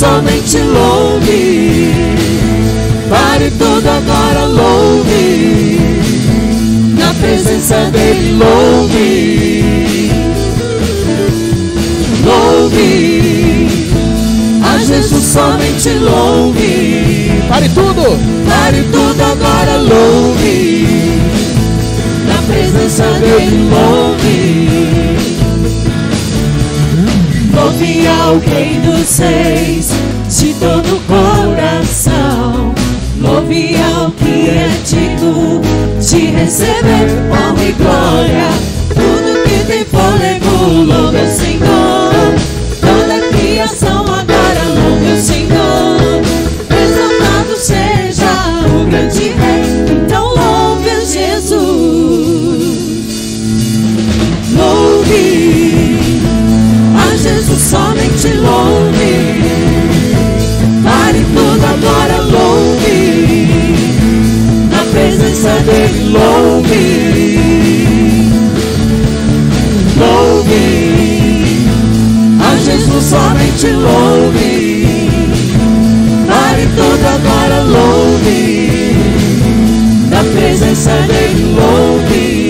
somente louve. Pare tudo agora, louve. Na presença dele, louve. Louve. A Jesus somente louve. Pare tudo. Pare tudo agora, louve. Na presença dele, louve. Louve ao Rei dos Reis de todo o coração. Louve ao que é digno de receber honra e glória. Tudo que tem fôlego, louve ao Senhor. Toda a criação agora louve ao Senhor. Exaltado seja o grande Rei, então louve a Jesus. Louve a Jesus, somente louve. Pare tudo agora, louve. Na presença dele, louve. Louve a Jesus, somente louve. Pare tudo agora, louve. Na presença dele, louve.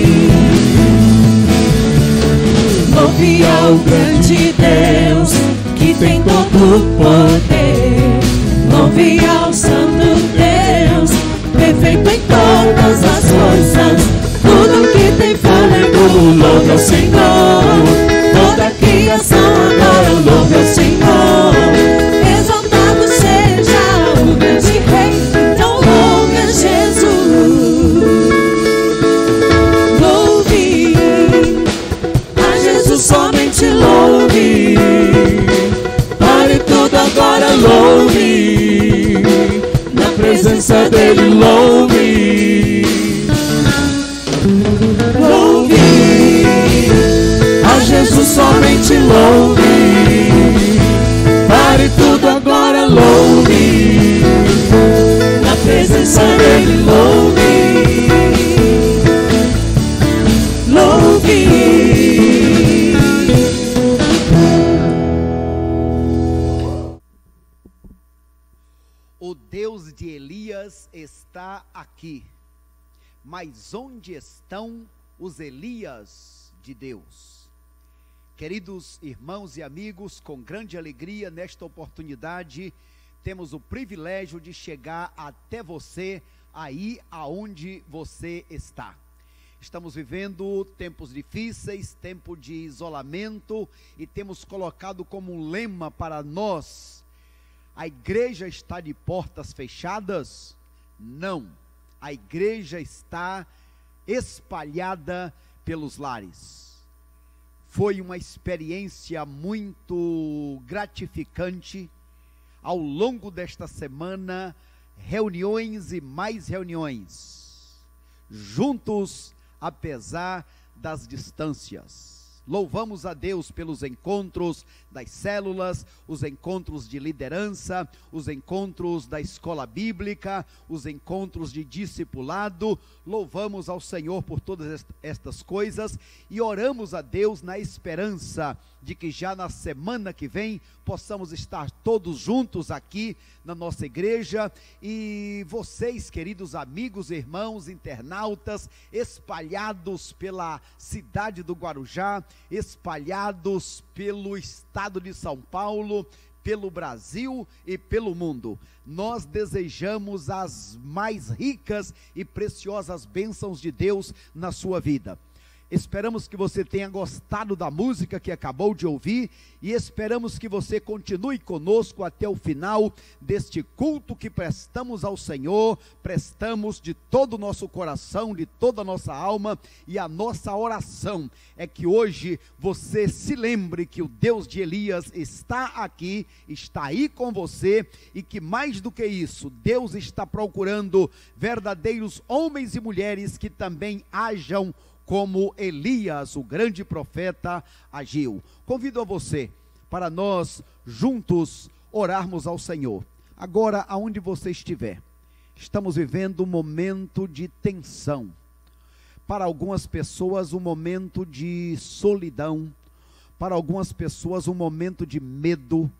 Louve ao grande Deus que tem todo o poder. Louve ao santo Deus, perfeito em todas as coisas. Tudo que tem fôlego, louve ao Senhor. Toda a criação agora louve ao Senhor. Exaltado seja o grande Rei, então louve a Jesus. Louve a Jesus, somente louve. Pare tudo agora, louve. Na presença dele, louve. Louve a Jesus, somente louve. Pare tudo agora, louve. Na presença dele, louve. Louve. O Deus de Elias está aqui. Mas onde estão os Elias de Deus? Queridos irmãos e amigos, com grande alegria nesta oportunidade, temos o privilégio de chegar até você, aí aonde você está. Estamos vivendo tempos difíceis, tempo de isolamento, e temos colocado como um lema para nós: a igreja está de portas fechadas? Não, a igreja está espalhada pelos lares. Foi uma experiência muito gratificante. Ao longo desta semana, reuniões e mais reuniões, juntos apesar das distâncias. Louvamos a Deus pelos encontros das células, os encontros de liderança, os encontros da escola bíblica, os encontros de discipulado. Louvamos ao Senhor por todas estas coisas e oramos a Deus na esperança de que já na semana que vem possamos estar todos juntos aqui na nossa igreja. E vocês, queridos amigos, irmãos, internautas, espalhados pela cidade do Guarujá, espalhados pelo estado de São Paulo, pelo Brasil e pelo mundo, nós desejamos as mais ricas e preciosas bênçãos de Deus na sua vida. Esperamos que você tenha gostado da música que acabou de ouvir e esperamos que você continue conosco até o final deste culto que prestamos ao Senhor, prestamos de todo o nosso coração, de toda a nossa alma, e a nossa oração é que hoje você se lembre que o Deus de Elias está aqui, está aí com você, e que mais do que isso, Deus está procurando verdadeiros homens e mulheres que também hajam como Elias, o grande profeta, agiu. Convido a você para nós juntos orarmos ao Senhor. Agora, aonde você estiver, estamos vivendo um momento de tensão. Para algumas pessoas, um momento de solidão. Para algumas pessoas, um momento de medo,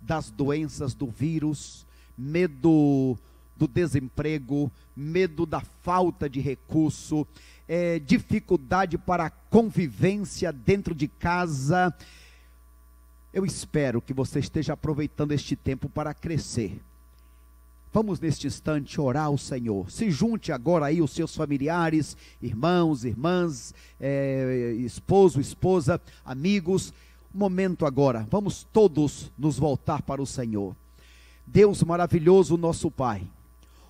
das doenças do vírus, medo do desemprego, medo da falta de recurso, dificuldade para a convivência dentro de casa. Eu espero que você esteja aproveitando este tempo para crescer. Vamos neste instante orar ao Senhor. Se junte agora aí os seus familiares, irmãos, irmãs, esposo, esposa, amigos. Momento agora, vamos todos nos voltar para o Senhor. Deus maravilhoso, nosso Pai,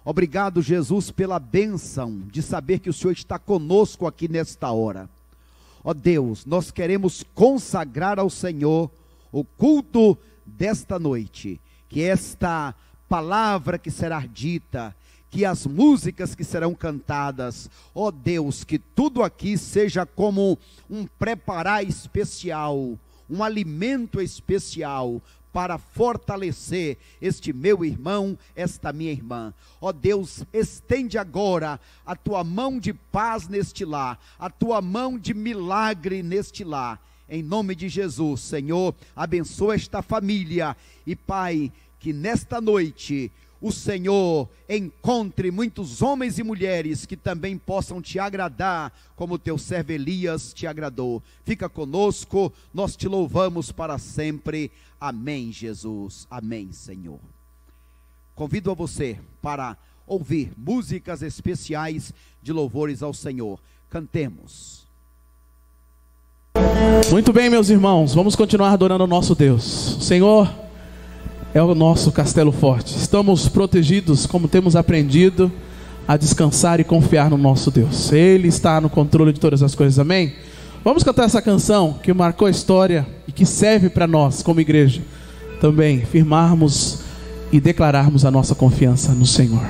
obrigado, Jesus, pela bênção de saber que o Senhor está conosco aqui nesta hora. Ó Deus, nós queremos consagrar ao Senhor o culto desta noite, que esta palavra que será dita, que as músicas que serão cantadas, ó Deus, que tudo aqui seja como um preparar especial, um alimento especial, para fortalecer este meu irmão, esta minha irmã. Ó Deus, estende agora a tua mão de paz neste lar, a tua mão de milagre neste lar, em nome de Jesus. Senhor, abençoa esta família, e Pai, que nesta noite o Senhor encontre muitos homens e mulheres que também possam te agradar, como teu servo Elias te agradou. Fica conosco, nós te louvamos para sempre. Amém, Jesus. Amém, Senhor. Convido a você para ouvir músicas especiais de louvores ao Senhor. Cantemos. Muito bem, meus irmãos, vamos continuar adorando o nosso Deus. O Senhor é o nosso castelo forte. Estamos protegidos, como temos aprendido, a descansar e confiar no nosso Deus. Ele está no controle de todas as coisas, amém? Vamos cantar essa canção que marcou a história e que serve para nós, como igreja, também firmarmos e declararmos a nossa confiança no Senhor.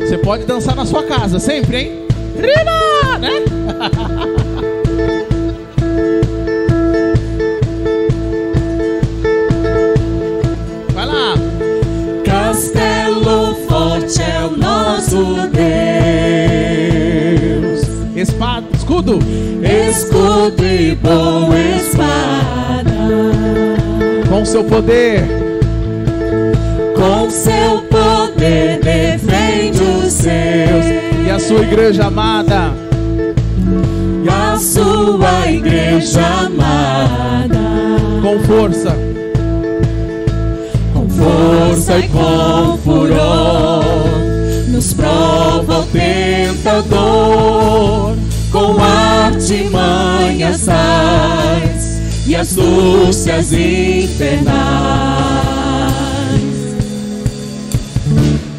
Você pode dançar na sua casa, sempre, hein? Rima, né? Vai lá. Castelo forte é o nosso Deus. Espada, escudo. Escudo e boa espada. Com seu poder. Com seu poder defende os seus. E a sua igreja amada. E a sua igreja amada. Com força. Com força e com furor. Nos prova o tentador. Com artimanhas tais e astúcias infernais.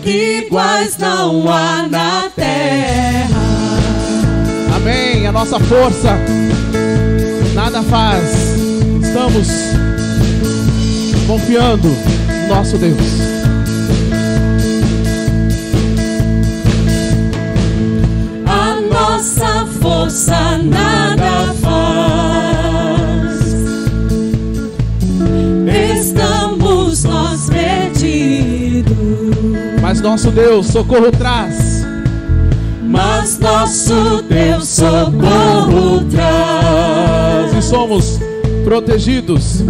Iguais não há na terra. Amém, a nossa força nada faz. Estamos confiando no nosso Deus. A nossa força nada faz. Estamos nós perdidos. Mas nosso Deus socorro traz. Mas nosso Deus socorro traz. E somos protegidos.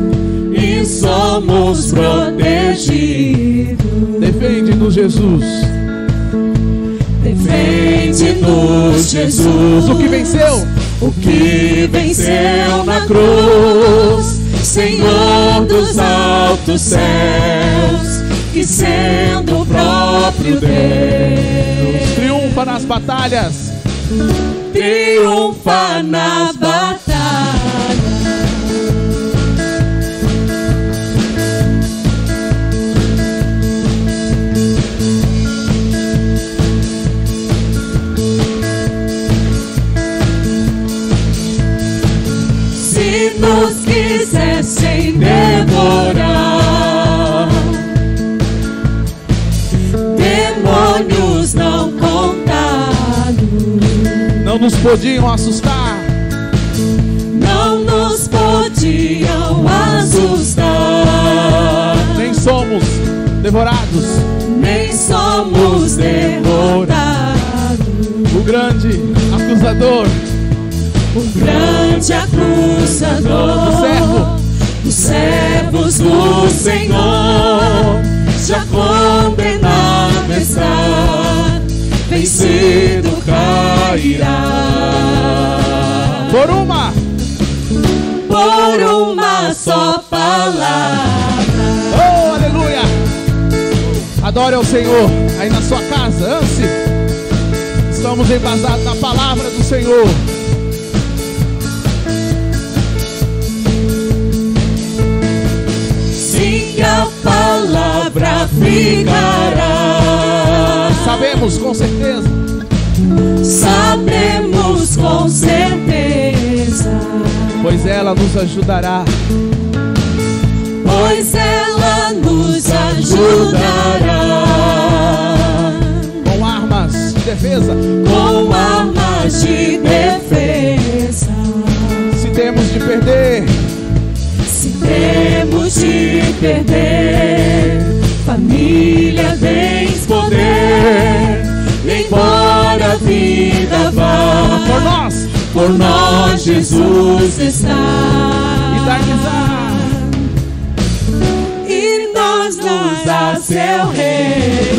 E somos protegidos. Defende-nos, Jesus. Defende-nos, Jesus. O que venceu? O que venceu na cruz. Senhor dos altos céus. Que sendo o próprio Deus triunfa nas batalhas. Triunfa na batalha. Se nos quisessem devorar, demônios não contados, não nos podiam assustar. Não nos podiam assustar. Nem somos devorados. Nem somos devorados. O grande acusador, o ante acusador, os servos do Senhor já condenado está, vencido cairá. Por uma só palavra. Oh, aleluia! Adore ao Senhor aí na sua casa, ance. Estamos embasados na palavra do Senhor. Sim, a palavra ficará. Sabemos com certeza. Sabemos com certeza. Pois ela nos ajudará. Pois ela nos ajudará. Com armas de defesa. Com armas de defesa. Se temos de perder. Se temos de perder família, bens, poder, embora a vida vá, por nós Jesus está. E nós nos dá seu rei.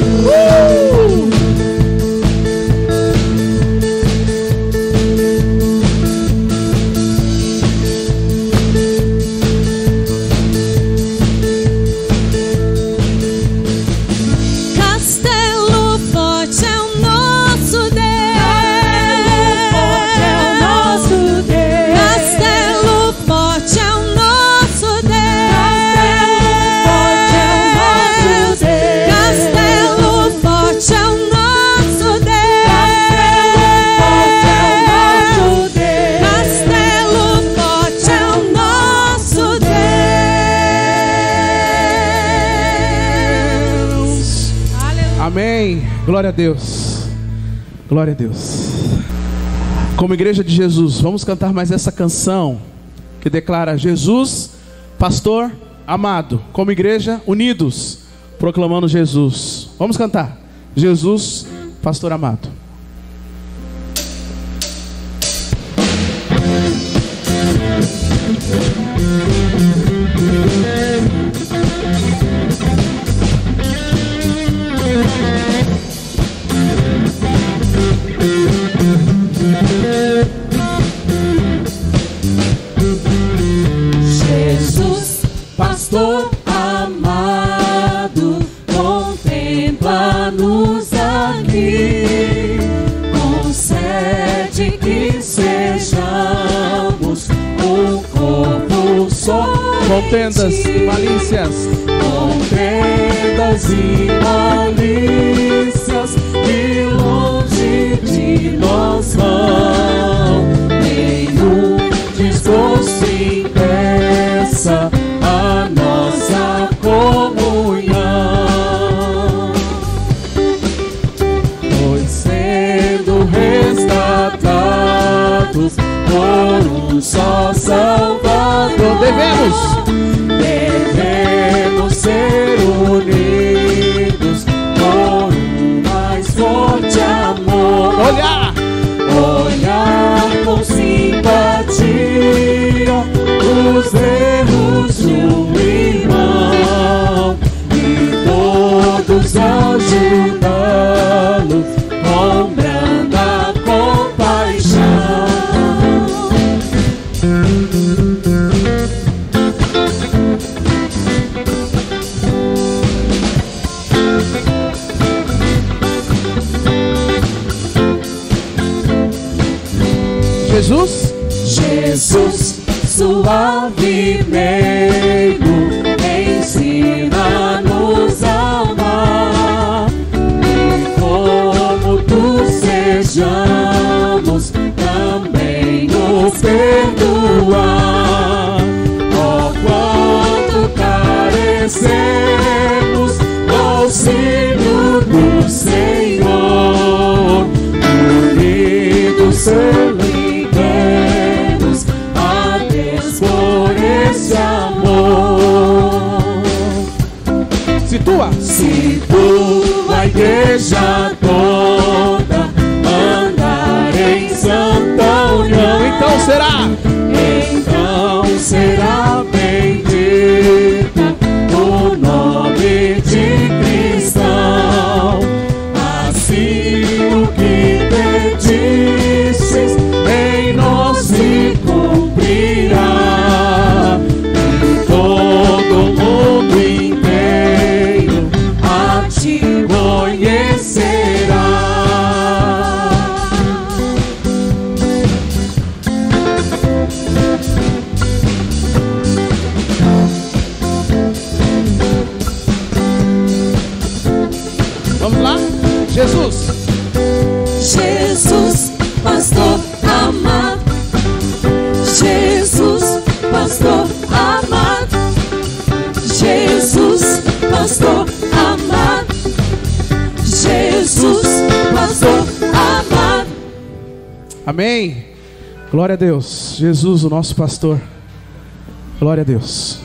Amém. Glória a Deus. Glória a Deus. Como igreja de Jesus, vamos cantar mais essa canção que declara: Jesus, pastor amado. Como igreja, unidos, proclamando Jesus. Vamos cantar: Jesus, pastor amado. Jesus, pastor amado, contempla-nos aqui, concede que sejamos um corpo só. Contendas e malícias, contendas e malícias, de longe de nós vão, nenhum desgosto impeça a nossa comunhão, pois sendo resgatados por um só Salvador, devemos ser unidos por um mais forte amor. olhar Com simpatia os erros do irmão e todos ajudá-lo com branda compaixão. Jesus, suave meigo, ensina-nos a amar, e como tu sejamos, também nos perdoar. Oh, quanto carecemos do auxílio do Senhor, unidos seremos a Deus por esse amor. Se tua igreja toda andar em santa união, então será Jesus. Jesus, pastor amado. Jesus, pastor amado. Jesus, pastor amado. Jesus, pastor amado. Amém. Glória a Deus. Jesus, o nosso pastor. Glória a Deus.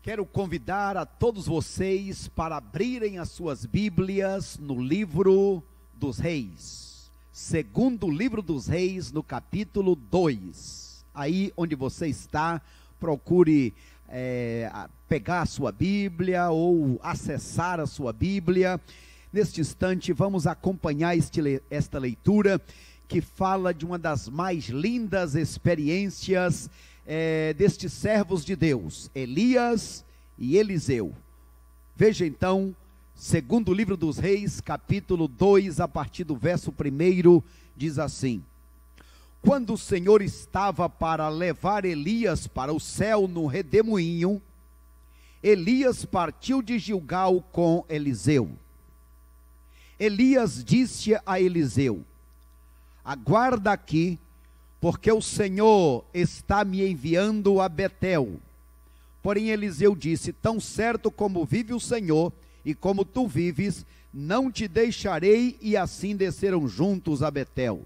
Quero convidar a todos vocês para abrirem as suas Bíblias no livro dos Reis. Segundo livro dos Reis, no capítulo 2. Aí onde você está, procure pegar a sua Bíblia ou acessar a sua Bíblia. Neste instante vamos acompanhar esta leitura que fala de uma das mais lindas experiências destes servos de Deus, Elias e Eliseu. Veja então, segundo livro dos Reis, capítulo 2, a partir do verso 1, diz assim: Quando o Senhor estava para levar Elias para o céu no redemoinho, Elias partiu de Gilgal com Eliseu. Elias disse a Eliseu: Aguarda aqui, porque o Senhor está me enviando a Betel. Porém Eliseu disse: Tão certo como vive o Senhor, e como tu vives, não te deixarei. E assim desceram juntos a Betel.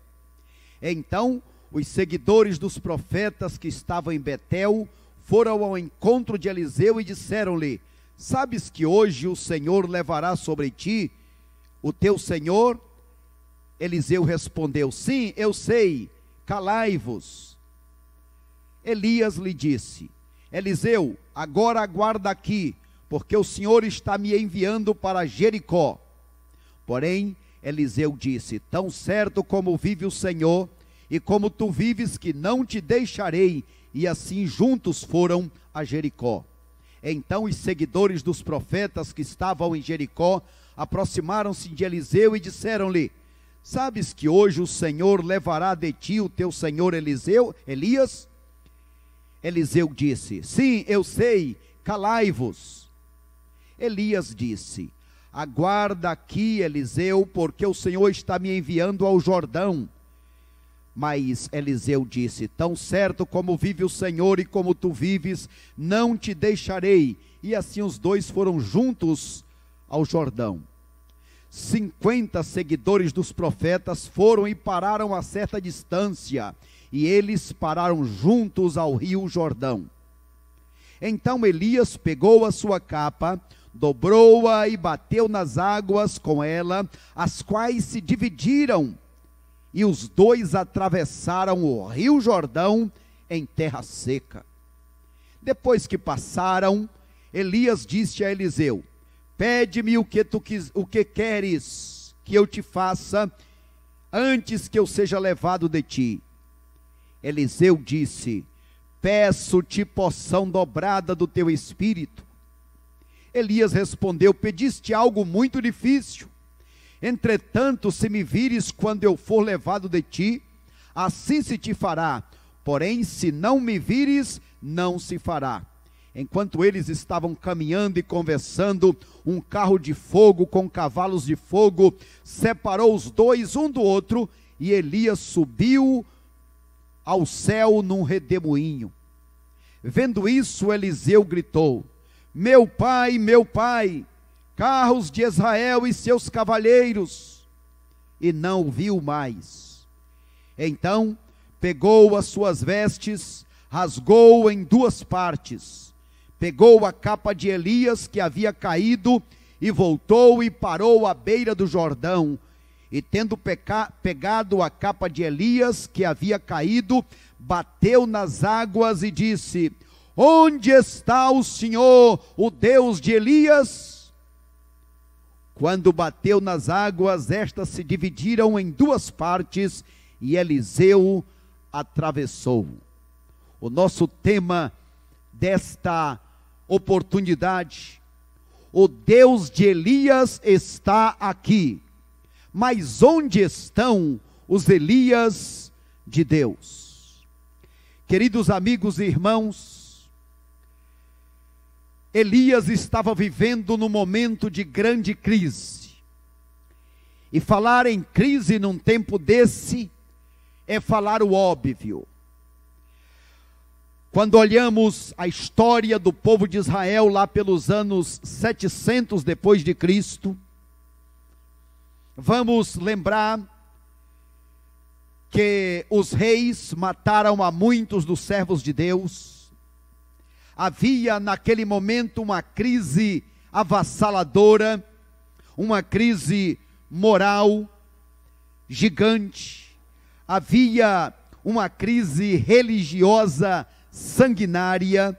Então os seguidores dos profetas que estavam em Betel foram ao encontro de Eliseu e disseram-lhe: Sabes que hoje o Senhor levará sobre ti o teu senhor? Eliseu respondeu: Sim, eu sei, calai-vos. Elias lhe disse: Eliseu, agora aguarda aqui, porque o Senhor está me enviando para Jericó. Porém Eliseu disse: Tão certo como vive o Senhor, e como tu vives, que não te deixarei. E assim juntos foram a Jericó. Então os seguidores dos profetas que estavam em Jericó aproximaram-se de Eliseu e disseram-lhe: Sabes que hoje o Senhor levará de ti o teu senhor Elias? Eliseu disse: Sim, eu sei, calai-vos. Elias disse: Aguarda aqui, Eliseu, porque o Senhor está me enviando ao Jordão. Mas Eliseu disse: Tão certo como vive o Senhor e como tu vives, não te deixarei. E assim os dois foram juntos ao Jordão. 50 seguidores dos profetas foram e pararam a certa distância, e eles pararam juntos ao rio Jordão. Então Elias pegou a sua capa, dobrou-a e bateu nas águas com ela, as quais se dividiram, e os dois atravessaram o rio Jordão em terra seca. Depois que passaram, Elias disse a Eliseu: Pede-me o que queres que eu te faça, antes que eu seja levado de ti. Eliseu disse: Peço-te porção dobrada do teu espírito. Elias respondeu: Pediste algo muito difícil. Entretanto, se me vires quando eu for levado de ti, assim se te fará. Porém, se não me vires, não se fará. Enquanto eles estavam caminhando e conversando, um carro de fogo com cavalos de fogo separou os dois um do outro, e Elias subiu ao céu num redemoinho. Vendo isso, Eliseu gritou: Meu pai, carros de Israel e seus cavaleiros! E não o viu mais. Então pegou as suas vestes, rasgou em duas partes, pegou a capa de Elias que havia caído, e voltou e parou à beira do Jordão. E tendo pegado a capa de Elias que havia caído, bateu nas águas e disse: Onde está o Senhor, o Deus de Elias? Quando bateu nas águas, estas se dividiram em duas partes, e Eliseu atravessou. O nosso tema desta oportunidade: o Deus de Elias está aqui. Mas onde estão os Elias de Deus? Queridos amigos e irmãos, Elias estava vivendo num momento de grande crise. E falar em crise num tempo desse é falar o óbvio. Quando olhamos a história do povo de Israel lá pelos anos 700 depois de Cristo, vamos lembrar que os reis mataram a muitos dos servos de Deus. Havia naquele momento uma crise avassaladora, uma crise moral gigante. Havia uma crise religiosa sanguinária.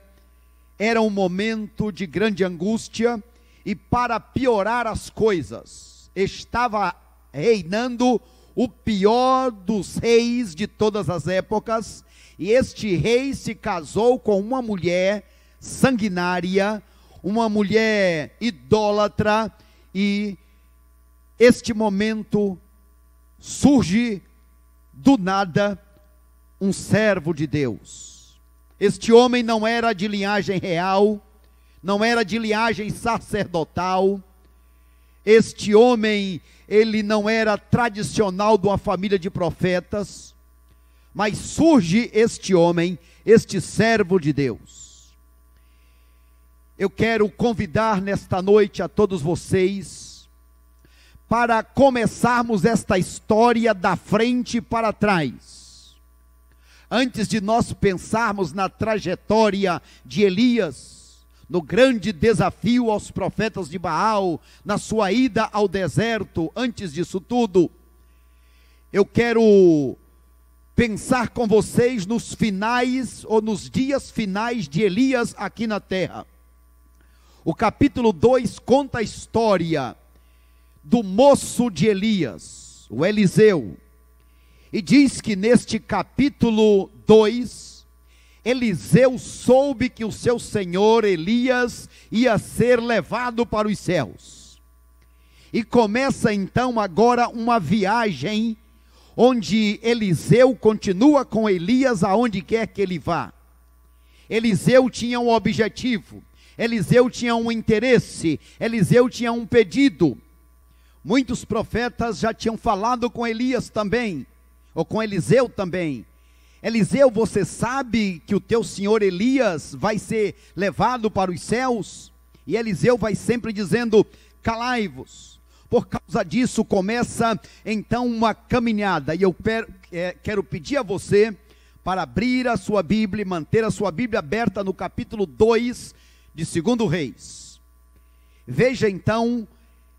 Era um momento de grande angústia, e para piorar as coisas, estava reinando o pior dos reis de todas as épocas, e este rei se casou com uma mulher sanguinária, uma mulher idólatra, e este momento surge do nada um servo de Deus. Este homem não era de linhagem real, não era de linhagem sacerdotal. Este homem, ele não era tradicional de uma família de profetas, mas surge este homem, este servo de Deus. Eu quero convidar nesta noite a todos vocês para começarmos esta história da frente para trás. Antes de nós pensarmos na trajetória de Elias, no grande desafio aos profetas de Baal, na sua ida ao deserto, antes disso tudo, eu quero pensar com vocês nos finais, ou nos dias finais de Elias aqui na terra. O capítulo 2 conta a história do moço de Elias, o Eliseu, e diz que neste capítulo 2, Eliseu soube que o seu senhor Elias ia ser levado para os céus. E começa então agora uma viagem, onde Eliseu continua com Elias aonde quer que ele vá. Eliseu tinha um objetivo, Eliseu tinha um interesse, Eliseu tinha um pedido. Muitos profetas já tinham falado com Elias também, ou com Eliseu também. Eliseu, você sabe que o teu senhor Elias vai ser levado para os céus? E Eliseu vai sempre dizendo, calai-vos. Por causa disso começa então uma caminhada, e eu quero pedir a você para abrir a sua Bíblia, manter a sua Bíblia aberta no capítulo 2 de 2 Reis. Veja então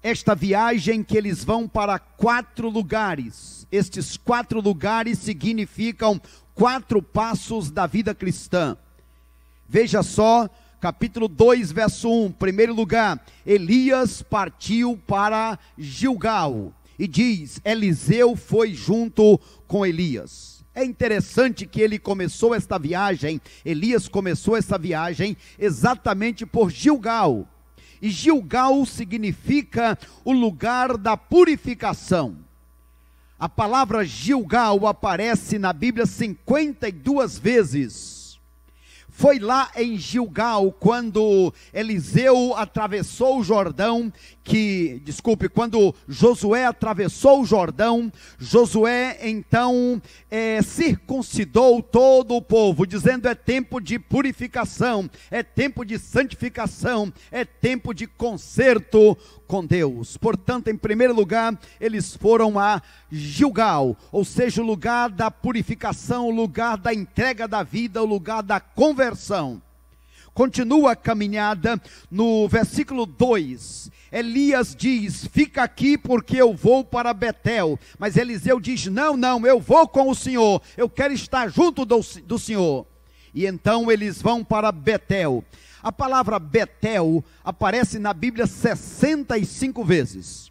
esta viagem que eles vão para 4 lugares. Estes 4 lugares significam 4 passos da vida cristã. Veja só, capítulo 2, verso 1, primeiro lugar, Elias partiu para Gilgal, e diz, Eliseu foi junto com Elias. É interessante que ele começou esta viagem, Elias começou essa viagem exatamente por Gilgal, e Gilgal significa o lugar da purificação. A palavra Gilgal aparece na Bíblia 52 vezes. Foi lá em Gilgal, quando Eliseu atravessou o Jordão, quando Josué atravessou o Jordão, Josué então circuncidou todo o povo, dizendo, é tempo de purificação, é tempo de santificação, é tempo de conserto com Deus. Portanto, em primeiro lugar, eles foram a Gilgal, ou seja, o lugar da purificação, o lugar da entrega da vida, o lugar da conversão. Continua a caminhada, no versículo 2, Elias diz, fica aqui porque eu vou para Betel, mas Eliseu diz, não, eu vou com o Senhor, eu quero estar junto do Senhor. E então eles vão para Betel. A palavra Betel aparece na Bíblia 65 vezes.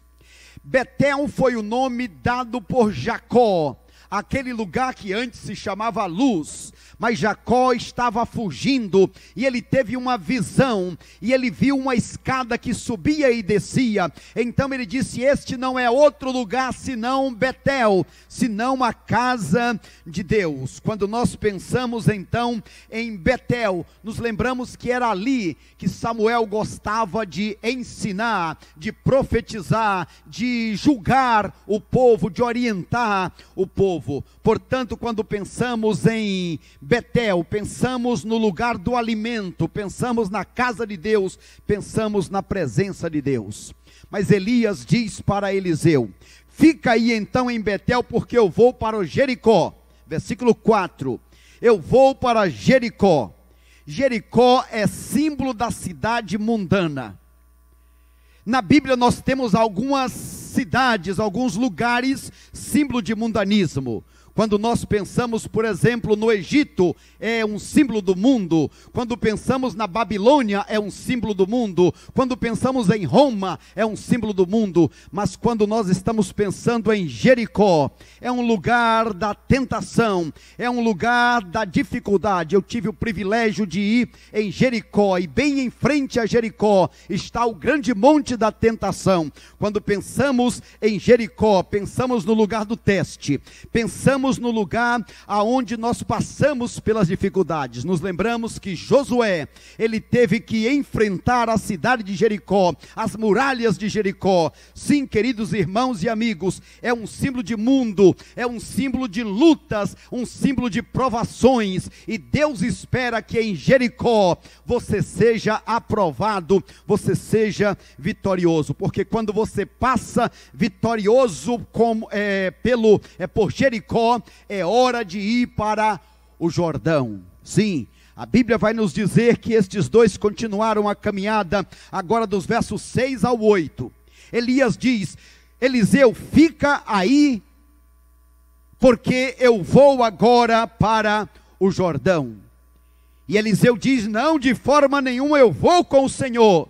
Betel foi o nome dado por Jacó aquele lugar que antes se chamava Luz, mas Jacó estava fugindo, e ele teve uma visão, e ele viu uma escada que subia e descia. Então ele disse: este não é outro lugar senão Betel, senão a casa de Deus. Quando nós pensamos então em Betel, nos lembramos que era ali que Samuel gostava de ensinar, de profetizar, de julgar o povo, de orientar o povo. Portanto, quando pensamos em Betel, pensamos no lugar do alimento, pensamos na casa de Deus, pensamos na presença de Deus. Mas Elias diz para Eliseu: fica aí então em Betel, porque eu vou para o Jericó. Versículo 4, eu vou para Jericó. Jericó é símbolo da cidade mundana. Na Bíblia nós temos algumas cidades, alguns lugares, símbolo de mundanismo. Quando nós pensamos, por exemplo, no Egito, é um símbolo do mundo. Quando pensamos na Babilônia, é um símbolo do mundo. Quando pensamos em Roma, é um símbolo do mundo. Mas quando nós estamos pensando em Jericó, é um lugar da tentação, é um lugar da dificuldade. Eu tive o privilégio de ir em Jericó, e bem em frente a Jericó está o grande monte da tentação. Quando pensamos em Jericó, pensamos no lugar do teste, pensamos no lugar aonde nós passamos pelas dificuldades. Nos lembramos que Josué, ele teve que enfrentar a cidade de Jericó, as muralhas de Jericó. Sim, queridos irmãos e amigos, é um símbolo de mundo, é um símbolo de lutas, um símbolo de provações, e Deus espera que em Jericó você seja aprovado, você seja vitorioso, porque quando você passa vitorioso por Jericó, é hora de ir para o Jordão. Sim, a Bíblia vai nos dizer que estes dois continuaram a caminhada, agora dos versos 6 ao 8. Elias diz: Eliseu, fica aí, porque eu vou agora para o Jordão. E Eliseu diz: não, de forma nenhuma, eu vou com o Senhor.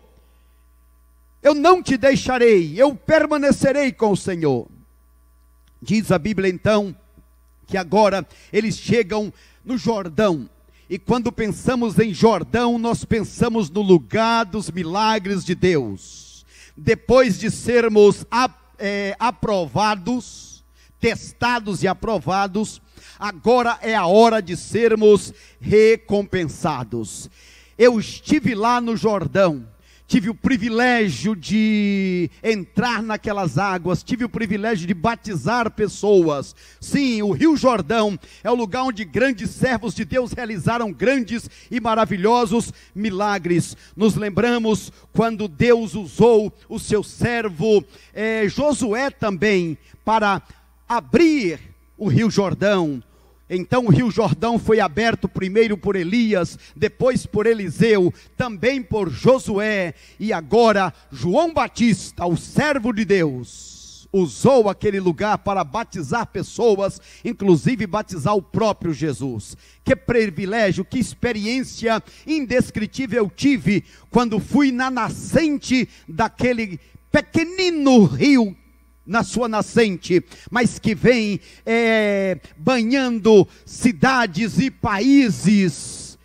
Eu não te deixarei, eu permanecerei com o Senhor. Diz a Bíblia então, que agora eles chegam no Jordão. E quando pensamos em Jordão, nós pensamos no lugar dos milagres de Deus. Depois de sermos aprovados, testados e aprovados, agora é a hora de sermos recompensados. Eu estive lá no Jordão, tive o privilégio de entrar naquelas águas, tive o privilégio de batizar pessoas. Sim, o Rio Jordão é o lugar onde grandes servos de Deus realizaram grandes e maravilhosos milagres. Nos lembramos quando Deus usou o seu servo Josué também para abrir o Rio Jordão. Então o Rio Jordão foi aberto primeiro por Elias, depois por Eliseu, também por Josué, e agora João Batista, o servo de Deus, usou aquele lugar para batizar pessoas, inclusive batizar o próprio Jesus. Que privilégio, que experiência indescritível eu tive quando fui na nascente daquele pequenino rio, na sua nascente, mas que vem banhando cidades e países.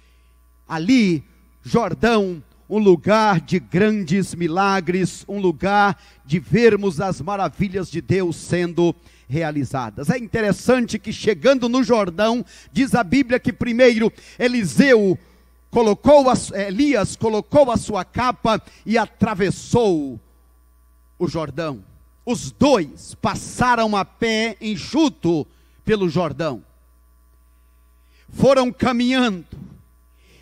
Ali, Jordão, um lugar de grandes milagres, um lugar de vermos as maravilhas de Deus sendo realizadas. É interessante que chegando no Jordão, diz a Bíblia que primeiro Elias colocou a sua capa e atravessou o Jordão. Os dois passaram a pé enxuto pelo Jordão. Foram caminhando.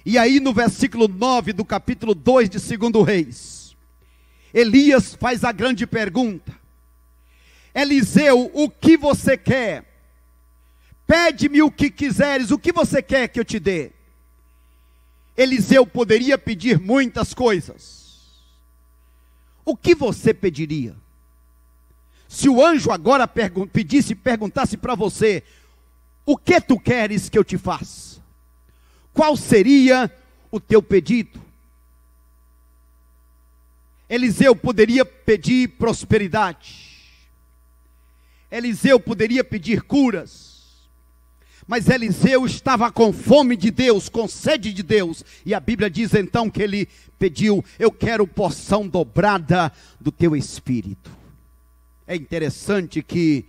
E aí no versículo 9 do capítulo 2 de 2 Reis, Elias faz a grande pergunta: Eliseu, o que você quer? Pede-me o que quiseres, o que você quer que eu te dê? Eliseu poderia pedir muitas coisas. O que você pediria? Se o anjo agora perguntasse para você: o que tu queres que eu te faça? Qual seria o teu pedido? Eliseu poderia pedir prosperidade. Eliseu poderia pedir curas. Mas Eliseu estava com fome de Deus, com sede de Deus. E a Bíblia diz então que ele pediu: eu quero porção dobrada do teu espírito. É interessante que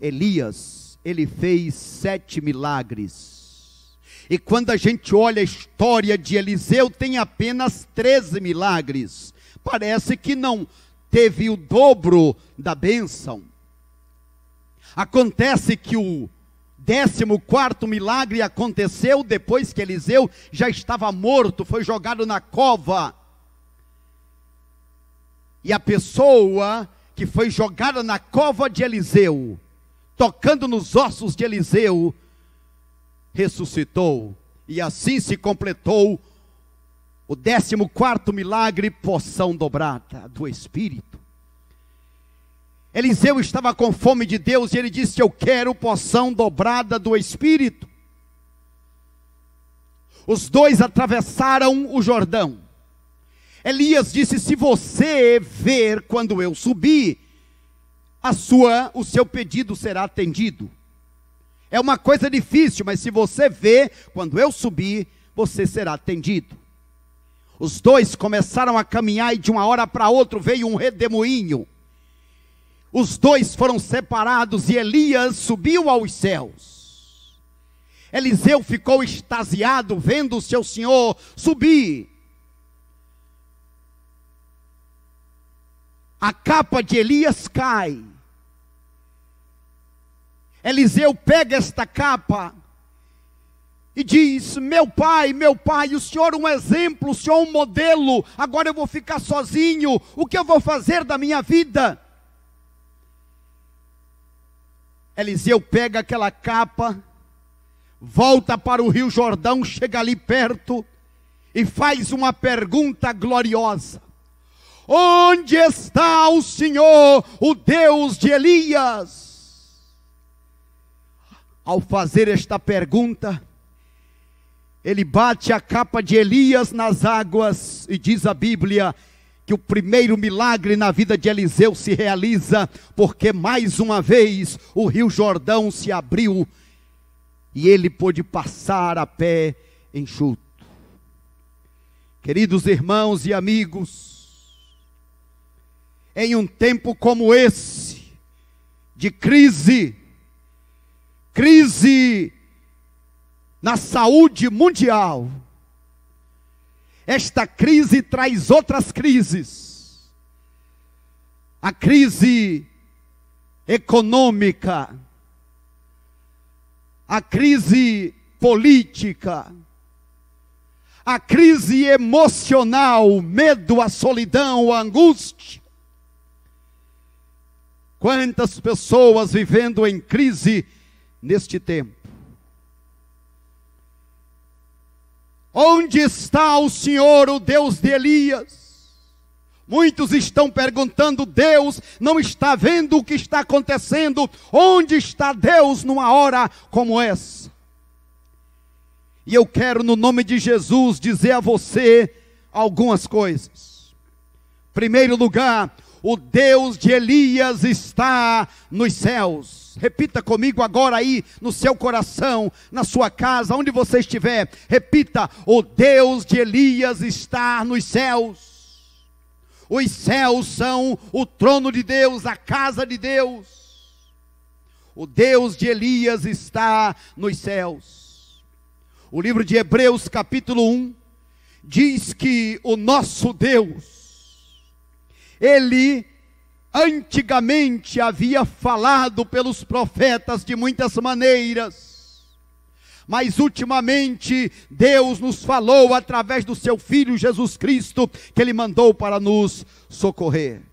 Elias, ele fez 7 milagres. E quando a gente olha a história de Eliseu, tem apenas 13 milagres. Parece que não teve o dobro da bênção. Acontece que o 14º milagre aconteceu depois que Eliseu já estava morto, foi jogado na cova. E a pessoa que foi jogada na cova de Eliseu, tocando nos ossos de Eliseu, ressuscitou. E assim se completou o 14º milagre, porção dobrada do Espírito. Eliseu estava com fome de Deus e ele disse: eu quero porção dobrada do Espírito. Os dois atravessaram o Jordão. Elias disse: se você ver quando eu subir, o seu pedido será atendido. É uma coisa difícil, mas se você ver quando eu subir, você será atendido. Os dois começaram a caminhar e de uma hora para outra veio um redemoinho. Os dois foram separados e Elias subiu aos céus. Eliseu ficou extasiado vendo o seu senhor subir. A capa de Elias cai. Eliseu pega esta capa e diz: meu pai, o senhor um exemplo, o senhor um modelo, agora eu vou ficar sozinho, o que eu vou fazer da minha vida? Eliseu pega aquela capa, volta para o Rio Jordão, chega ali perto e faz uma pergunta gloriosa: onde está o Senhor, o Deus de Elias? Ao fazer esta pergunta, ele bate a capa de Elias nas águas e diz a Bíblia que o primeiro milagre na vida de Eliseu se realiza, porque mais uma vez o Rio Jordão se abriu e ele pôde passar a pé enxuto. Queridos irmãos e amigos, em um tempo como esse, de crise na saúde mundial, esta crise traz outras crises. A crise econômica, a crise política, a crise emocional, o medo, a solidão, a angústia. Quantas pessoas vivendo em crise neste tempo? Onde está o Senhor, o Deus de Elias? Muitos estão perguntando: Deus não está vendo o que está acontecendo? Onde está Deus numa hora como essa? E eu quero, no nome de Jesus, dizer a você algumas coisas. Em primeiro lugar, o Deus de Elias está nos céus. Repita comigo agora aí no seu coração, na sua casa, onde você estiver. Repita: o Deus de Elias está nos céus. Os céus são o trono de Deus, a casa de Deus. O Deus de Elias está nos céus. O livro de Hebreus capítulo 1 diz que o nosso Deus, Ele antigamente havia falado pelos profetas de muitas maneiras, mas ultimamente Deus nos falou através do seu Filho Jesus Cristo, que Ele mandou para nos socorrer.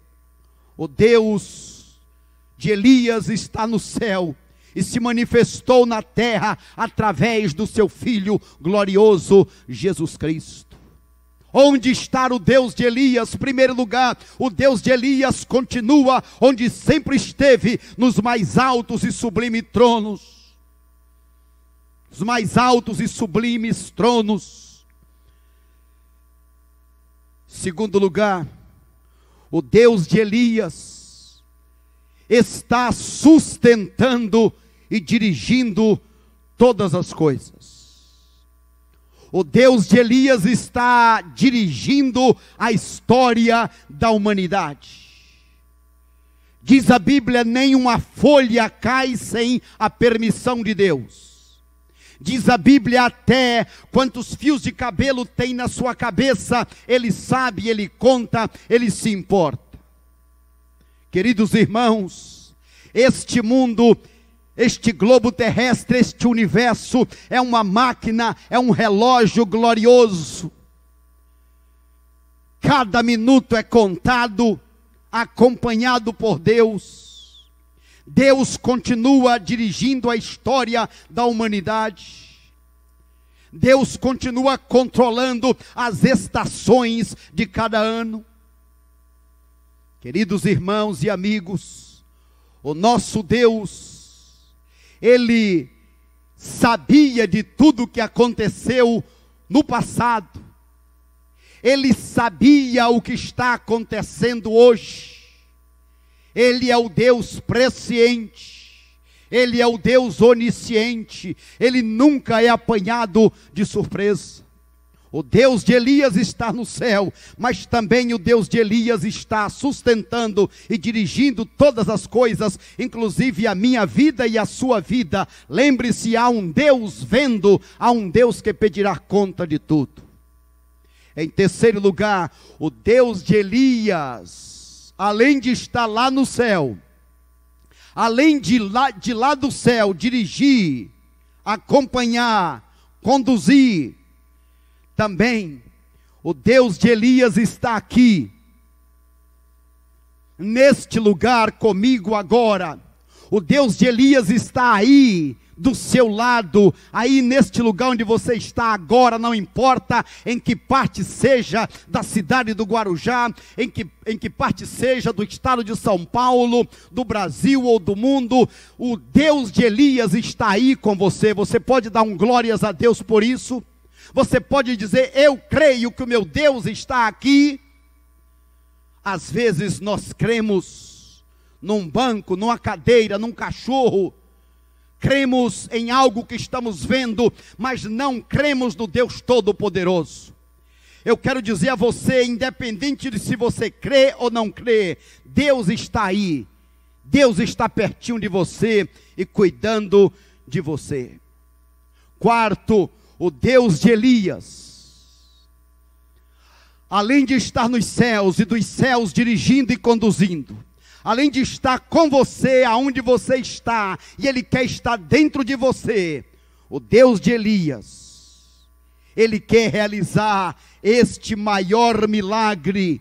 O Deus de Elias está no céu e se manifestou na terra através do seu Filho glorioso Jesus Cristo. Onde está o Deus de Elias? Em primeiro lugar, o Deus de Elias continua onde sempre esteve, nos mais altos e sublimes tronos. Os mais altos e sublimes tronos. Segundo lugar, o Deus de Elias está sustentando e dirigindo todas as coisas. O Deus de Elias está dirigindo a história da humanidade. Diz a Bíblia, nenhuma folha cai sem a permissão de Deus. Diz a Bíblia, até quantos fios de cabelo tem na sua cabeça, Ele sabe, Ele conta, Ele se importa. Queridos irmãos, este mundo, este globo terrestre, este universo, é uma máquina, é um relógio glorioso. Cada minuto é contado, acompanhado por Deus. Deus continua dirigindo a história da humanidade. Deus continua controlando as estações de cada ano. Queridos irmãos e amigos, o nosso Deus, Ele sabia de tudo que aconteceu no passado. Ele sabia o que está acontecendo hoje. Ele é o Deus presciente. Ele é o Deus onisciente. Ele nunca é apanhado de surpresa. O Deus de Elias está no céu, mas também o Deus de Elias está sustentando e dirigindo todas as coisas, inclusive a minha vida e a sua vida. Lembre-se, há um Deus vendo, há um Deus que pedirá conta de tudo. Em terceiro lugar, o Deus de Elias, além de estar lá no céu, além de lá do céu dirigir, acompanhar, conduzir, também o Deus de Elias está aqui, neste lugar comigo agora. O Deus de Elias está aí, do seu lado, aí neste lugar onde você está agora, não importa em que parte seja da cidade do Guarujá, em que parte seja do estado de São Paulo, do Brasil ou do mundo, o Deus de Elias está aí com você. Você pode dar um glórias a Deus por isso? Você pode dizer, eu creio que o meu Deus está aqui? Às vezes nós cremos num banco, numa cadeira, num cachorro, cremos em algo que estamos vendo, mas não cremos no Deus Todo-Poderoso. Eu quero dizer a você, independente de se você crê ou não crê, Deus está aí. Deus está pertinho de você e cuidando de você. Quarto, o Deus de Elias, além de estar nos céus e dos céus dirigindo e conduzindo, além de estar com você aonde você está, e Ele quer estar dentro de você, o Deus de Elias, Ele quer realizar este maior milagre,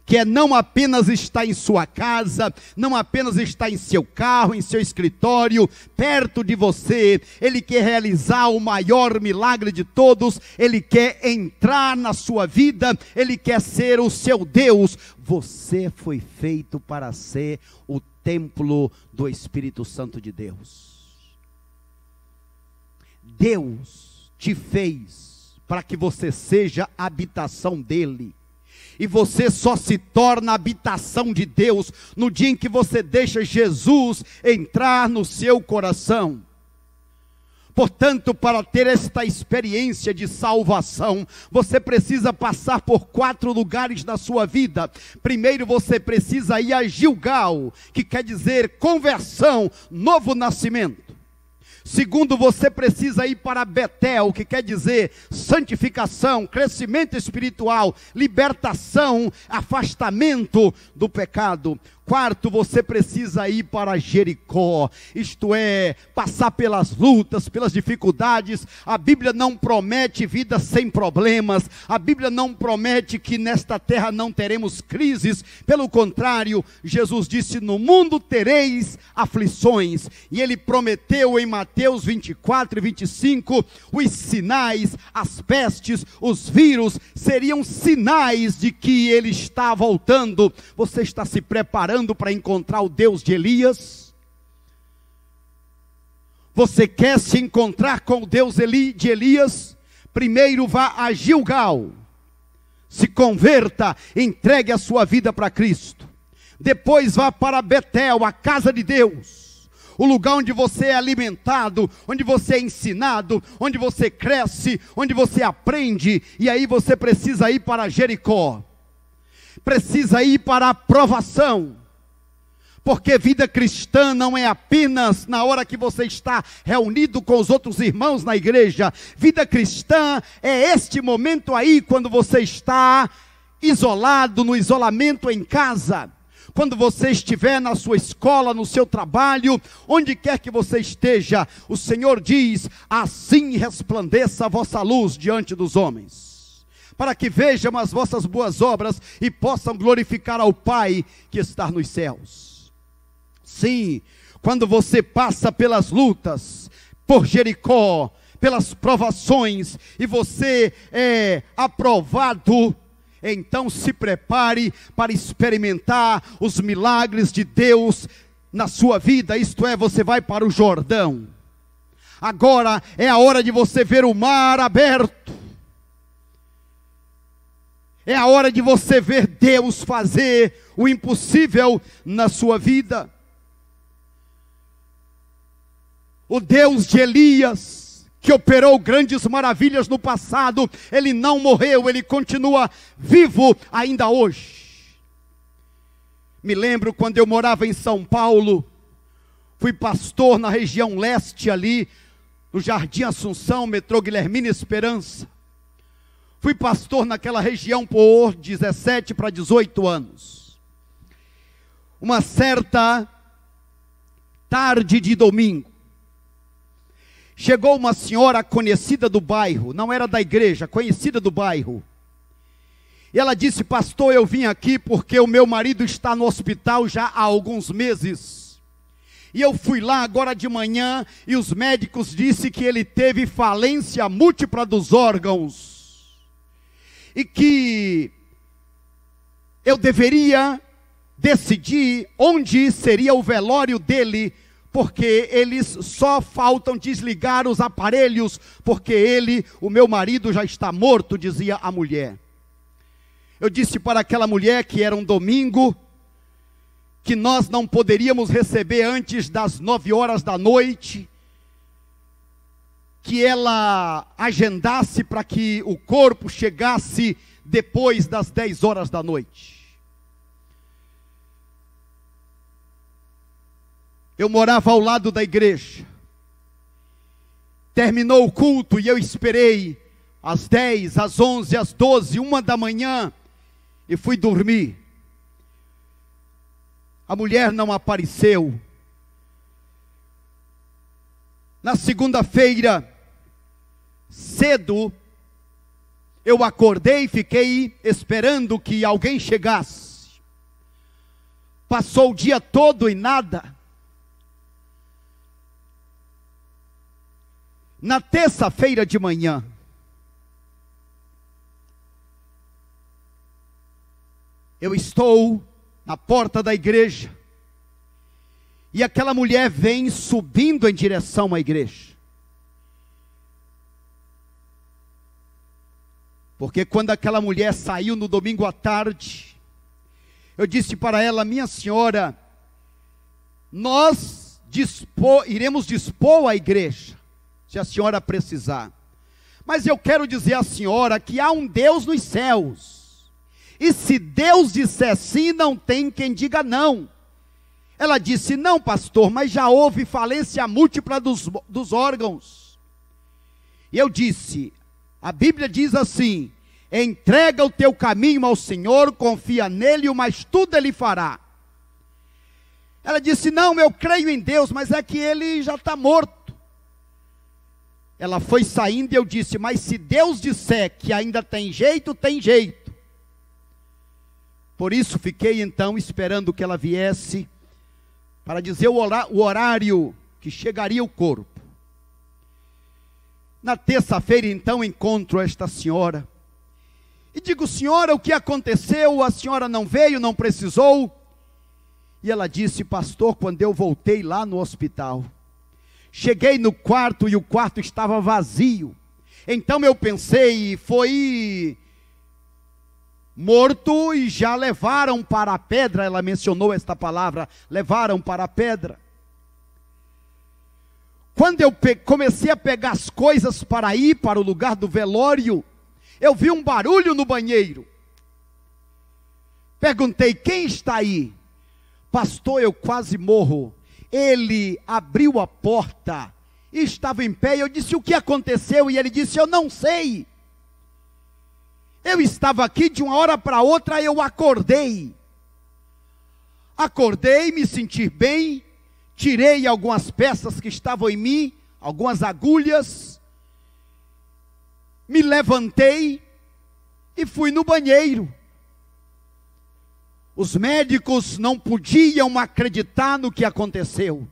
que é não apenas estar em sua casa, não apenas estar em seu carro, em seu escritório, perto de você. Ele quer realizar o maior milagre de todos. Ele quer entrar na sua vida, Ele quer ser o seu Deus. Você foi feito para ser o templo do Espírito Santo de Deus. Deus te fez para que você seja a habitação dEle. E você só se torna a habitação de Deus no dia em que você deixa Jesus entrar no seu coração. Portanto, para ter esta experiência de salvação, você precisa passar por 4 lugares na sua vida. Primeiro, você precisa ir a Gilgal, que quer dizer conversão, novo nascimento. Segundo, você precisa ir para Betel, que quer dizer santificação, crescimento espiritual, libertação, afastamento do pecado. Quarto, você precisa ir para Jericó, isto é, passar pelas lutas, pelas dificuldades. A Bíblia não promete vida sem problemas, a Bíblia não promete que nesta terra não teremos crises. Pelo contrário, Jesus disse, no mundo tereis aflições, e Ele prometeu em Mateus 24 e 25, os sinais, as pestes, os vírus, seriam sinais de que Ele está voltando. Você está se preparando para encontrar o Deus de Elias? Você quer se encontrar com o Deus de Elias? Primeiro vá a Gilgal, se converta, entregue a sua vida para Cristo. Depois vá para Betel, a casa de Deus, o lugar onde você é alimentado, onde você é ensinado, onde você cresce, onde você aprende, e aí você precisa ir para Jericó, precisa ir para a provação, porque vida cristã não é apenas na hora que você está reunido com os outros irmãos na igreja. Vida cristã é este momento aí, quando você está isolado, no isolamento em casa, quando você estiver na sua escola, no seu trabalho, onde quer que você esteja. O Senhor diz: assim resplandeça a vossa luz diante dos homens, para que vejam as vossas boas obras e possam glorificar ao Pai que está nos céus. Sim, quando você passa pelas lutas, por Jericó, pelas provações, e você é aprovado, então se prepare para experimentar os milagres de Deus na sua vida. Isto é, você vai para o Jordão. Agora é a hora de você ver o mar aberto. É a hora de você ver Deus fazer o impossível na sua vida. O Deus de Elias, que operou grandes maravilhas no passado, Ele não morreu, Ele continua vivo ainda hoje. Me lembro quando eu morava em São Paulo, fui pastor na região leste ali, no Jardim Assunção, metrô Guilhermina Esperança. Fui pastor naquela região por 17 para 18 anos. Uma certa tarde de domingo, chegou uma senhora conhecida do bairro, não era da igreja, conhecida do bairro. E ela disse: pastor, eu vim aqui porque o meu marido está no hospital já há alguns meses. E eu fui lá agora de manhã e os médicos disseram que ele teve falência múltipla dos órgãos. E que eu deveria decidir onde seria o velório dele, porque eles só faltam desligar os aparelhos, porque ele, o meu marido, já está morto, dizia a mulher. Eu disse para aquela mulher que era um domingo, que nós não poderíamos receber antes das 9 horas da noite, que ela agendasse para que o corpo chegasse depois das 10 horas da noite. Eu morava ao lado da igreja. Terminou o culto e eu esperei às 10, às 11, às 12, 1 da manhã e fui dormir. A mulher não apareceu. Na segunda-feira, cedo, eu acordei e fiquei esperando que alguém chegasse. Passou o dia todo e nada. Na terça-feira de manhã, eu estou na porta da igreja, e aquela mulher vem subindo em direção à igreja. Porque quando aquela mulher saiu no domingo à tarde, eu disse para ela: minha senhora, nós iremos dispor a igreja, se a senhora precisar. Mas eu quero dizer à senhora que há um Deus nos céus. E se Deus disser sim, não tem quem diga não. Ela disse: não, pastor, mas já houve falência múltipla dos órgãos. E eu disse: a Bíblia diz assim: entrega o teu caminho ao Senhor, confia nele, o mais tudo ele fará. Ela disse: não, eu creio em Deus, mas é que ele já está morto. Ela foi saindo e eu disse: mas se Deus disser que ainda tem jeito, tem jeito. Por isso fiquei então esperando que ela viesse para dizer o horário que chegaria o corpo. Na terça-feira então encontro esta senhora e digo: senhora, o que aconteceu? A senhora não veio, não precisou? E ela disse: pastor, quando eu voltei lá no hospital, cheguei no quarto e o quarto estava vazio. Então eu pensei, foi morto e já levaram para a pedra. Ela mencionou esta palavra, levaram para a pedra. Quando eu comecei a pegar as coisas para ir para o lugar do velório, eu vi um barulho no banheiro. Perguntei: quem está aí? Pastor, eu quase morro. Ele abriu a porta e estava em pé. Eu disse: o que aconteceu? E ele disse: eu não sei. Eu estava aqui, de uma hora para outra eu acordei. Acordei, me senti bem, tirei algumas peças que estavam em mim, algumas agulhas, me levantei e fui no banheiro. Os médicos não podiam acreditar no que aconteceu.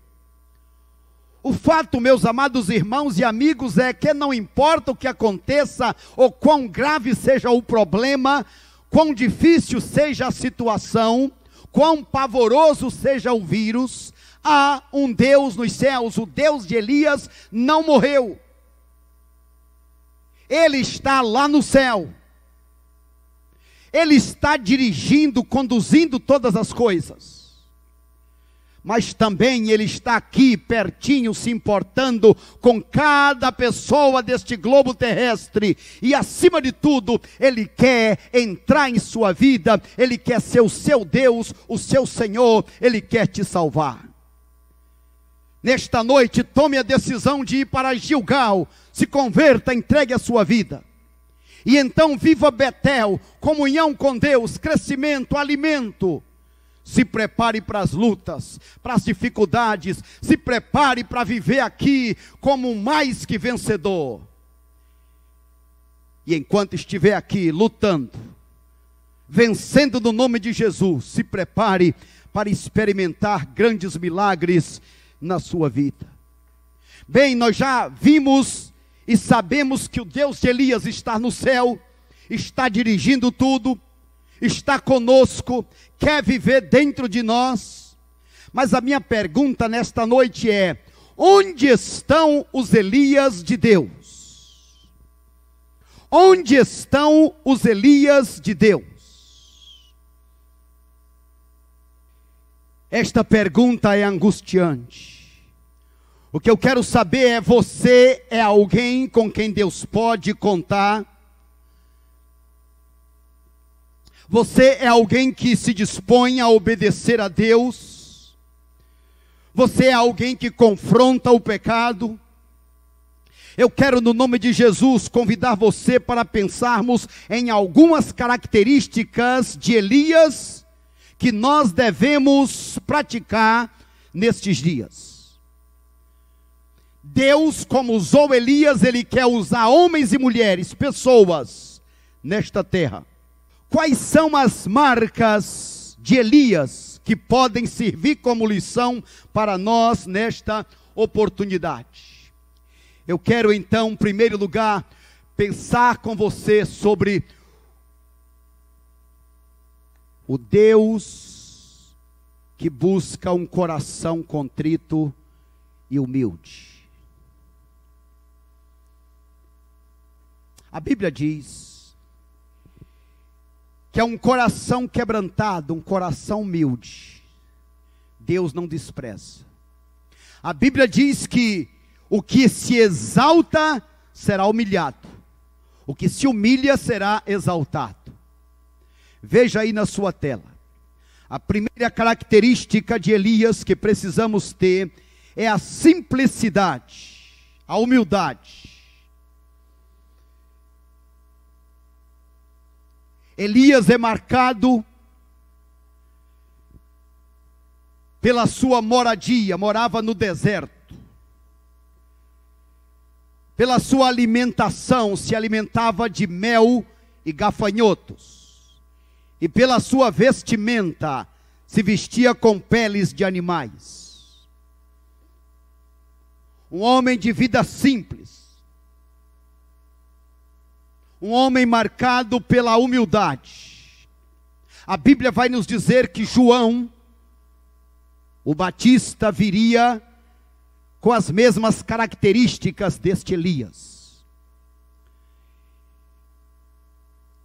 O fato, meus amados irmãos e amigos, é que não importa o que aconteça, ou quão grave seja o problema, quão difícil seja a situação, quão pavoroso seja o vírus, há um Deus nos céus. O Deus de Elias não morreu. Ele está lá no céu. Ele está dirigindo, conduzindo todas as coisas. Mas também Ele está aqui, pertinho, se importando com cada pessoa deste globo terrestre. E acima de tudo, Ele quer entrar em sua vida. Ele quer ser o seu Deus, o seu Senhor. Ele quer te salvar. Nesta noite, tome a decisão de ir para Gilgal. Se converta, entregue a sua vida. E então viva Betel, comunhão com Deus, crescimento, alimento. Se prepare para as lutas, para as dificuldades. Se prepare para viver aqui como um mais que vencedor. E enquanto estiver aqui lutando, vencendo no nome de Jesus, se prepare para experimentar grandes milagres na sua vida. Bem, nós já vimos e sabemos que o Deus de Elias está no céu, está dirigindo tudo, está conosco, quer viver dentro de nós. Mas a minha pergunta nesta noite é: onde estão os Elias de Deus? Onde estão os Elias de Deus? Esta pergunta é angustiante. O que eu quero saber é: você é alguém com quem Deus pode contar? Você é alguém que se dispõe a obedecer a Deus? Você é alguém que confronta o pecado? Eu quero, no nome de Jesus, convidar você para pensarmos em algumas características de Elias que nós devemos praticar nestes dias. Deus, como usou Elias, Ele quer usar homens e mulheres, pessoas, nesta terra. Quais são as marcas de Elias que podem servir como lição para nós nesta oportunidade? Eu quero então, em primeiro lugar, pensar com você sobre o Deus que busca um coração contrito e humilde. A Bíblia diz que é um coração quebrantado, um coração humilde, Deus não despreza. A Bíblia diz que o que se exalta será humilhado, o que se humilha será exaltado. Veja aí na sua tela. A primeira característica de Elias que precisamos ter é a simplicidade, a humildade. Elias é marcado pela sua moradia, morava no deserto. Pela sua alimentação, se alimentava de mel e gafanhotos. E pela sua vestimenta, se vestia com peles de animais. Um homem de vida simples. Um homem marcado pela humildade. A Bíblia vai nos dizer que João, o Batista, viria com as mesmas características deste Elias.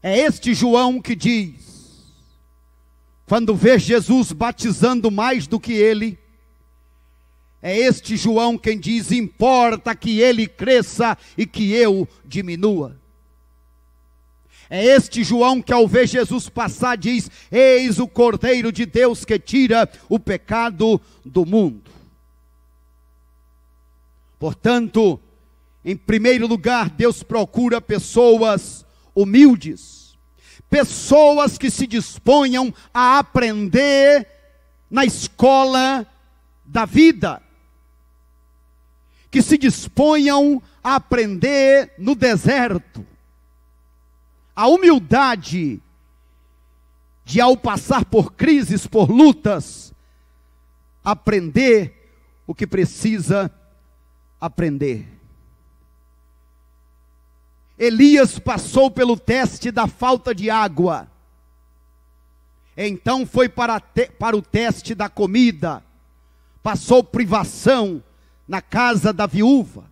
É este João que diz, quando vê Jesus batizando mais do que ele, É este João quem diz: importa que ele cresça e que eu diminua. É este João que, ao ver Jesus passar, diz: eis o Cordeiro de Deus que tira o pecado do mundo. Portanto, em primeiro lugar, Deus procura pessoas humildes, pessoas que se disponham a aprender na escola da vida, que se disponham a aprender no deserto. A humildade de, ao passar por crises, por lutas, aprender o que precisa aprender. Elias passou pelo teste da falta de água. Então foi para o teste da comida. Passou privação na casa da viúva.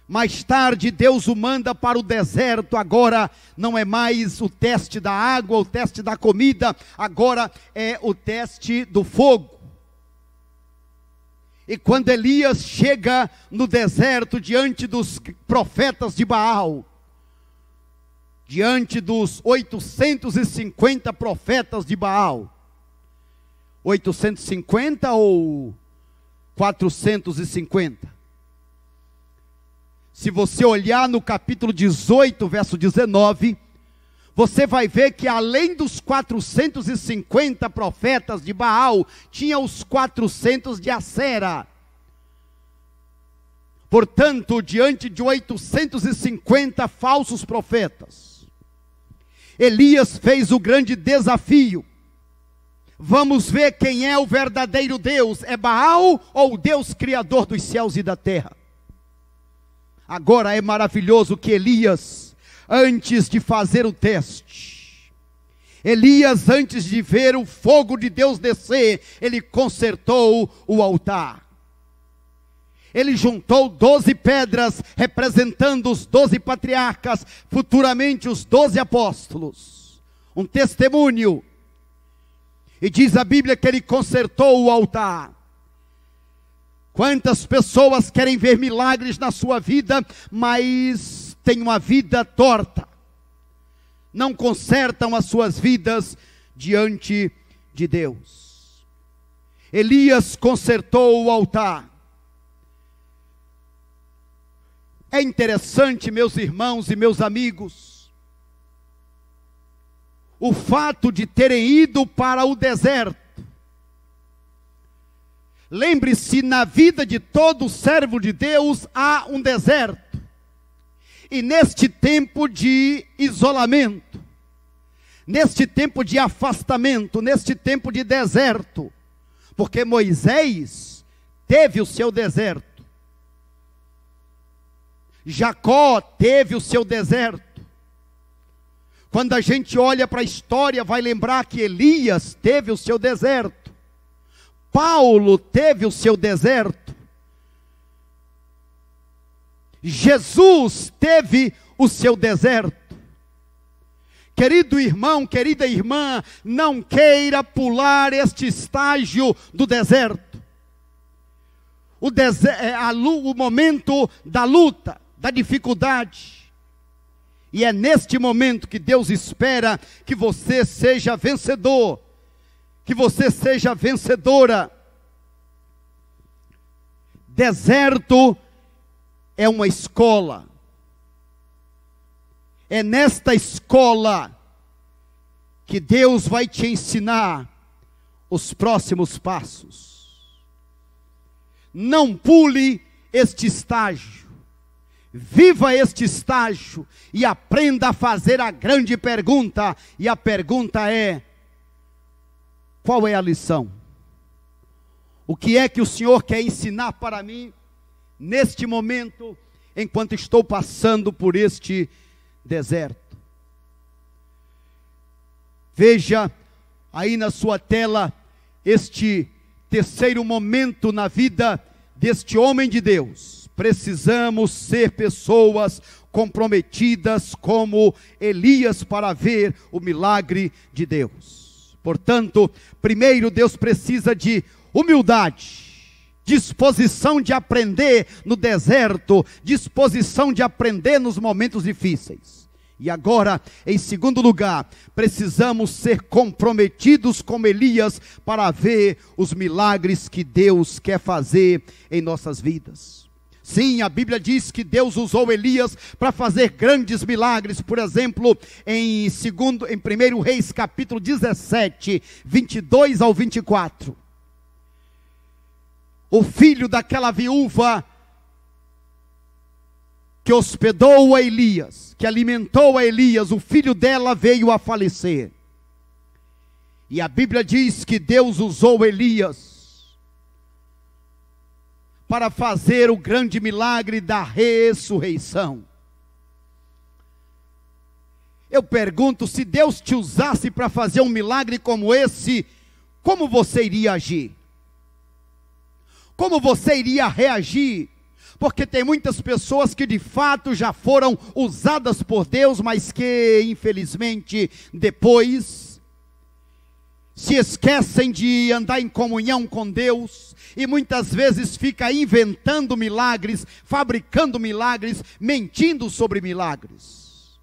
Mais tarde Deus o manda para o deserto. Agora não é mais o teste da água, o teste da comida. Agora é o teste do fogo. E quando Elias chega no deserto, diante dos profetas de Baal, diante dos 850 profetas de Baal, 850 ou 450? Se você olhar no capítulo 18, verso 19, você vai ver que além dos 450 profetas de Baal, tinha os 400 de Acera. Portanto, diante de 850 falsos profetas, Elias fez o grande desafio. Vamos ver quem é o verdadeiro Deus. É Baal ou o Deus criador dos céus e da terra? Agora é maravilhoso que Elias, antes de fazer o teste, Elias, antes de ver o fogo de Deus descer, ele consertou o altar. Ele juntou 12 pedras, representando os 12 patriarcas, futuramente os 12 apóstolos. Um testemunho. E diz a Bíblia que ele consertou o altar. Quantas pessoas querem ver milagres na sua vida, mas têm uma vida torta. Não consertam as suas vidas diante de Deus. Elias consertou o altar. É interessante, meus irmãos e meus amigos, o fato de terem ido para o deserto. Lembre-se, na vida de todo servo de Deus há um deserto. E neste tempo de isolamento, neste tempo de afastamento, neste tempo de deserto, porque Moisés teve o seu deserto, Jacó teve o seu deserto. Quando a gente olha para a história, vai lembrar que Elias teve o seu deserto. Paulo teve o seu deserto. Jesus teve o seu deserto. Querido irmão, querida irmã, não queira pular este estágio do deserto. O momento da luta, da dificuldade. E é neste momento que Deus espera que você seja vencedor, que você seja vencedora. Deserto é uma escola. É nesta escola que Deus vai te ensinar os próximos passos. Não pule este estágio. Viva este estágio e aprenda a fazer a grande pergunta. E a pergunta é: qual é a lição? O que é que o Senhor quer ensinar para mim neste momento, enquanto estou passando por este deserto? Veja aí na sua tela este terceiro momento na vida deste homem de Deus. Precisamos ser pessoas comprometidas como Elias para ver o milagre de Deus. Portanto, primeiro Deus precisa de humildade, disposição de aprender no deserto, disposição de aprender nos momentos difíceis. E agora, em segundo lugar, precisamos ser comprometidos como Elias para ver os milagres que Deus quer fazer em nossas vidas. Sim, a Bíblia diz que Deus usou Elias para fazer grandes milagres. Por exemplo, em 1 Reis capítulo 17, 22 ao 24. O filho daquela viúva que hospedou a Elias, que alimentou a Elias, o filho dela veio a falecer. E a Bíblia diz que Deus usou Elias para fazer o grande milagre da ressurreição. Eu pergunto, se Deus te usasse para fazer um milagre como esse, como você iria agir? Como você iria reagir? Porque tem muitas pessoas que de fato já foram usadas por Deus, mas que infelizmente depois se esquecem de andar em comunhão com Deus, e muitas vezes fica inventando milagres, fabricando milagres, mentindo sobre milagres.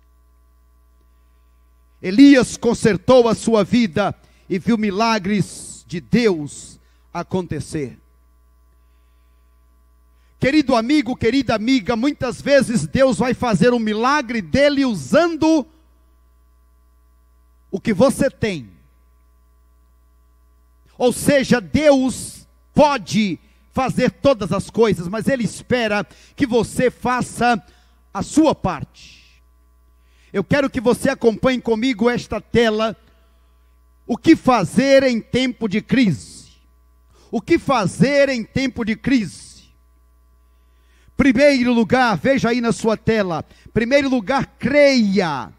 Elias consertou a sua vida e viu milagres de Deus acontecer. Querido amigo, querida amiga, muitas vezes Deus vai fazer um milagre dele usando o que você tem. Ou seja, Deus pode fazer todas as coisas, mas Ele espera que você faça a sua parte. Eu quero que você acompanhe comigo esta tela. O que fazer em tempo de crise? O que fazer em tempo de crise? Primeiro lugar, veja aí na sua tela. Primeiro lugar, creia.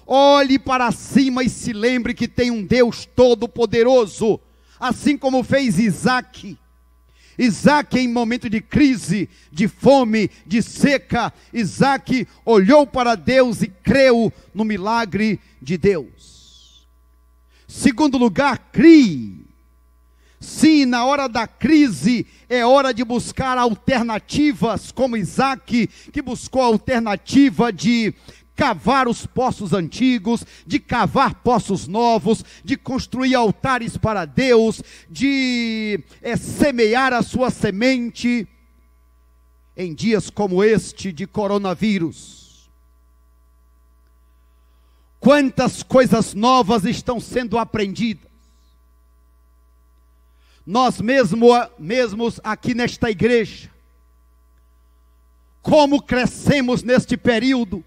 Olhe para cima e se lembre que tem um Deus todo-poderoso. Assim como fez Isaac. Isaac em momento de crise, de fome, de seca. Isaac olhou para Deus e creu no milagre de Deus. Segundo lugar, crie. Sim, na hora da crise é hora de buscar alternativas, como Isaac, que buscou a alternativa de cavar os poços antigos, de cavar poços novos, de construir altares para Deus, de semear a sua semente em dias como este de coronavírus. Quantas coisas novas estão sendo aprendidas. Nós mesmos aqui nesta igreja, como crescemos neste período,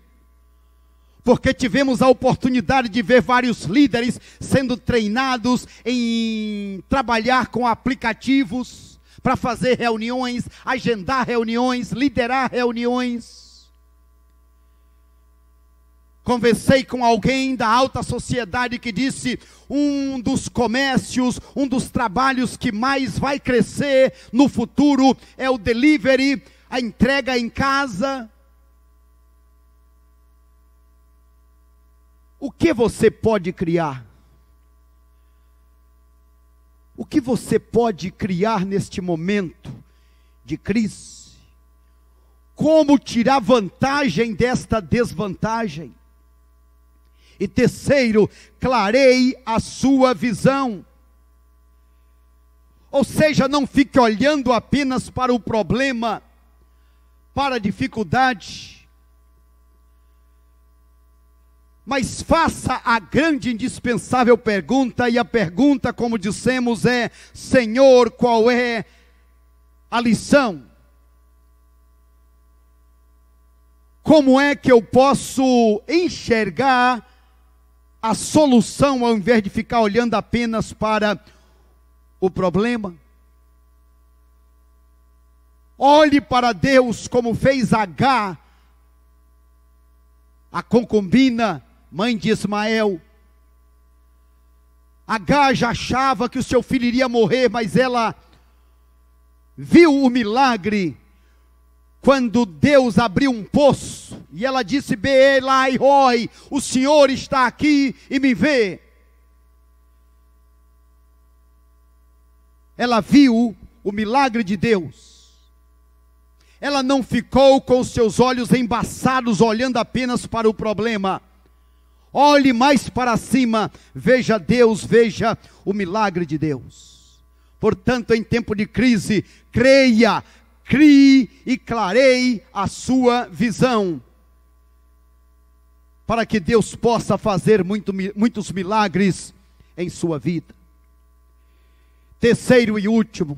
porque tivemos a oportunidade de ver vários líderes sendo treinados em trabalhar com aplicativos, para fazer reuniões, agendar reuniões, liderar reuniões. Conversei com alguém da alta sociedade que disse: um dos comércios, um dos trabalhos que mais vai crescer no futuro é o delivery, a entrega em casa. O que você pode criar? O que você pode criar neste momento de crise? Como tirar vantagem desta desvantagem? E terceiro, clareie a sua visão. Ou seja, não fique olhando apenas para o problema, para a dificuldade, mas faça a grande e indispensável pergunta, e a pergunta, como dissemos, é: Senhor, qual é a lição? Como é que eu posso enxergar a solução, ao invés de ficar olhando apenas para o problema? Olhe para Deus como fez Agar, a concubina, mãe de Ismael. Agar já achava que o seu filho iria morrer, mas ela viu o milagre quando Deus abriu um poço, e ela disse: Beelai Roi, o Senhor está aqui e me vê. ela viu o milagre de Deus. Ela não ficou com os seus olhos embaçados, olhando apenas para o problema. Olhe mais para cima, veja Deus, veja o milagre de Deus. Portanto, em tempo de crise, creia, crie e clareie a sua visão, para que Deus possa fazer muitos milagres em sua vida. Terceiro e último,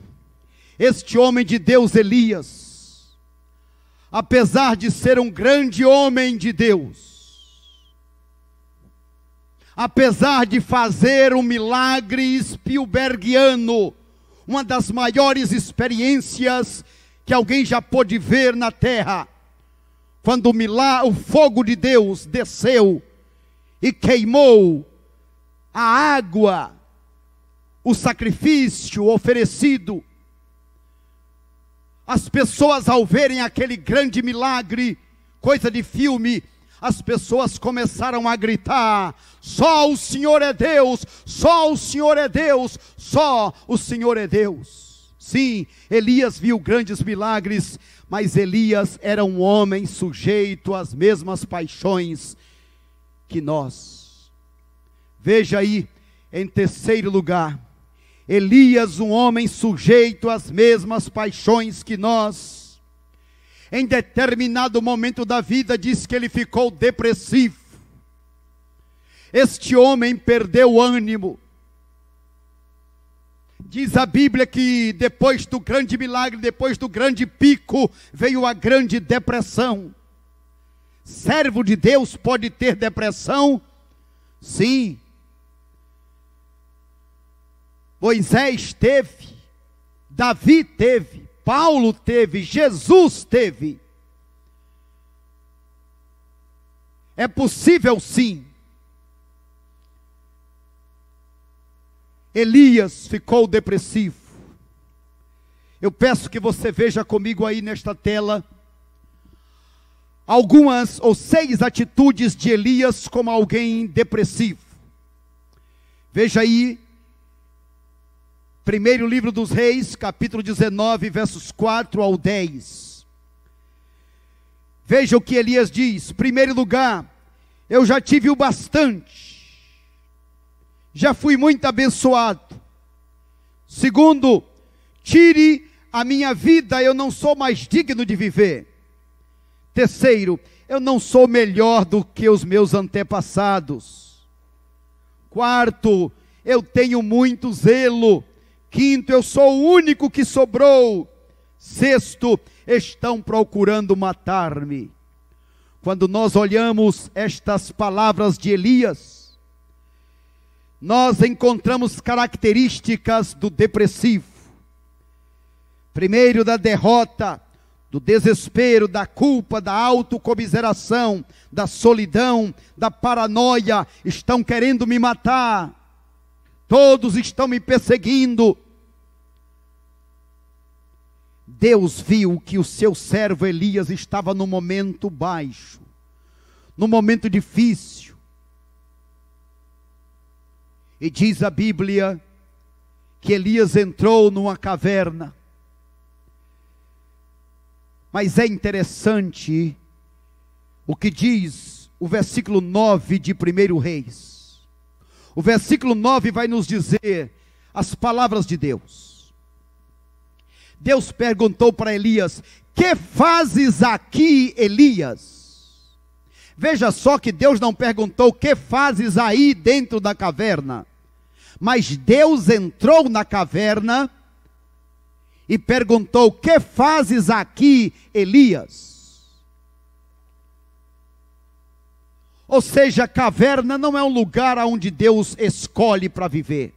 este homem de Deus, Elias, apesar de ser um grande homem de Deus, apesar de fazer um milagre Spielbergiano, uma das maiores experiências que alguém já pôde ver na terra, quando o fogo de Deus desceu e queimou a água, o sacrifício oferecido. As pessoas, ao verem aquele grande milagre, coisa de filme, as pessoas começaram a gritar: só o Senhor é Deus, só o Senhor é Deus, só o Senhor é Deus. Sim, Elias viu grandes milagres, mas Elias era um homem sujeito às mesmas paixões que nós. Veja aí, em terceiro lugar, Elias, um homem sujeito às mesmas paixões que nós. Em determinado momento da vida, diz que ele ficou depressivo. Este homem perdeu o ânimo. Diz a Bíblia que depois do grande milagre, depois do grande pico, veio a grande depressão. Servo de Deus pode ter depressão? Sim. Moisés teve, Davi teve, Paulo teve, Jesus teve. É possível sim. Elias ficou depressivo. Eu peço que você veja comigo aí nesta tela algumas ou 6 atitudes de Elias como alguém depressivo. Veja aí, primeiro livro dos Reis, capítulo 19, versos 4 ao 10. Veja o que Elias diz. Em primeiro lugar, eu já tive o bastante, já fui muito abençoado. Segundo, tire a minha vida, eu não sou mais digno de viver. Terceiro, eu não sou melhor do que os meus antepassados. Quarto, eu tenho muito zelo. Quinto, eu sou o único que sobrou. Sexto, estão procurando matar-me. Quando nós olhamos estas palavras de Elias, nós encontramos características do depressivo. Primeiro, da derrota, do desespero, da culpa, da autocomiseração, da solidão, da paranoia. Estão querendo me matar. Todos estão me perseguindo. Deus viu que o seu servo Elias estava num momento baixo, num momento difícil. E diz a Bíblia que Elias entrou numa caverna. Mas é interessante o que diz o versículo 9 de 1 Reis. O versículo 9 vai nos dizer as palavras de Deus. Deus perguntou para Elias: que fazes aqui, Elias? Veja só que Deus não perguntou: que fazes aí dentro da caverna? Mas Deus entrou na caverna e perguntou: que fazes aqui, Elias? Ou seja, a caverna não é um lugar onde Deus escolhe para viver.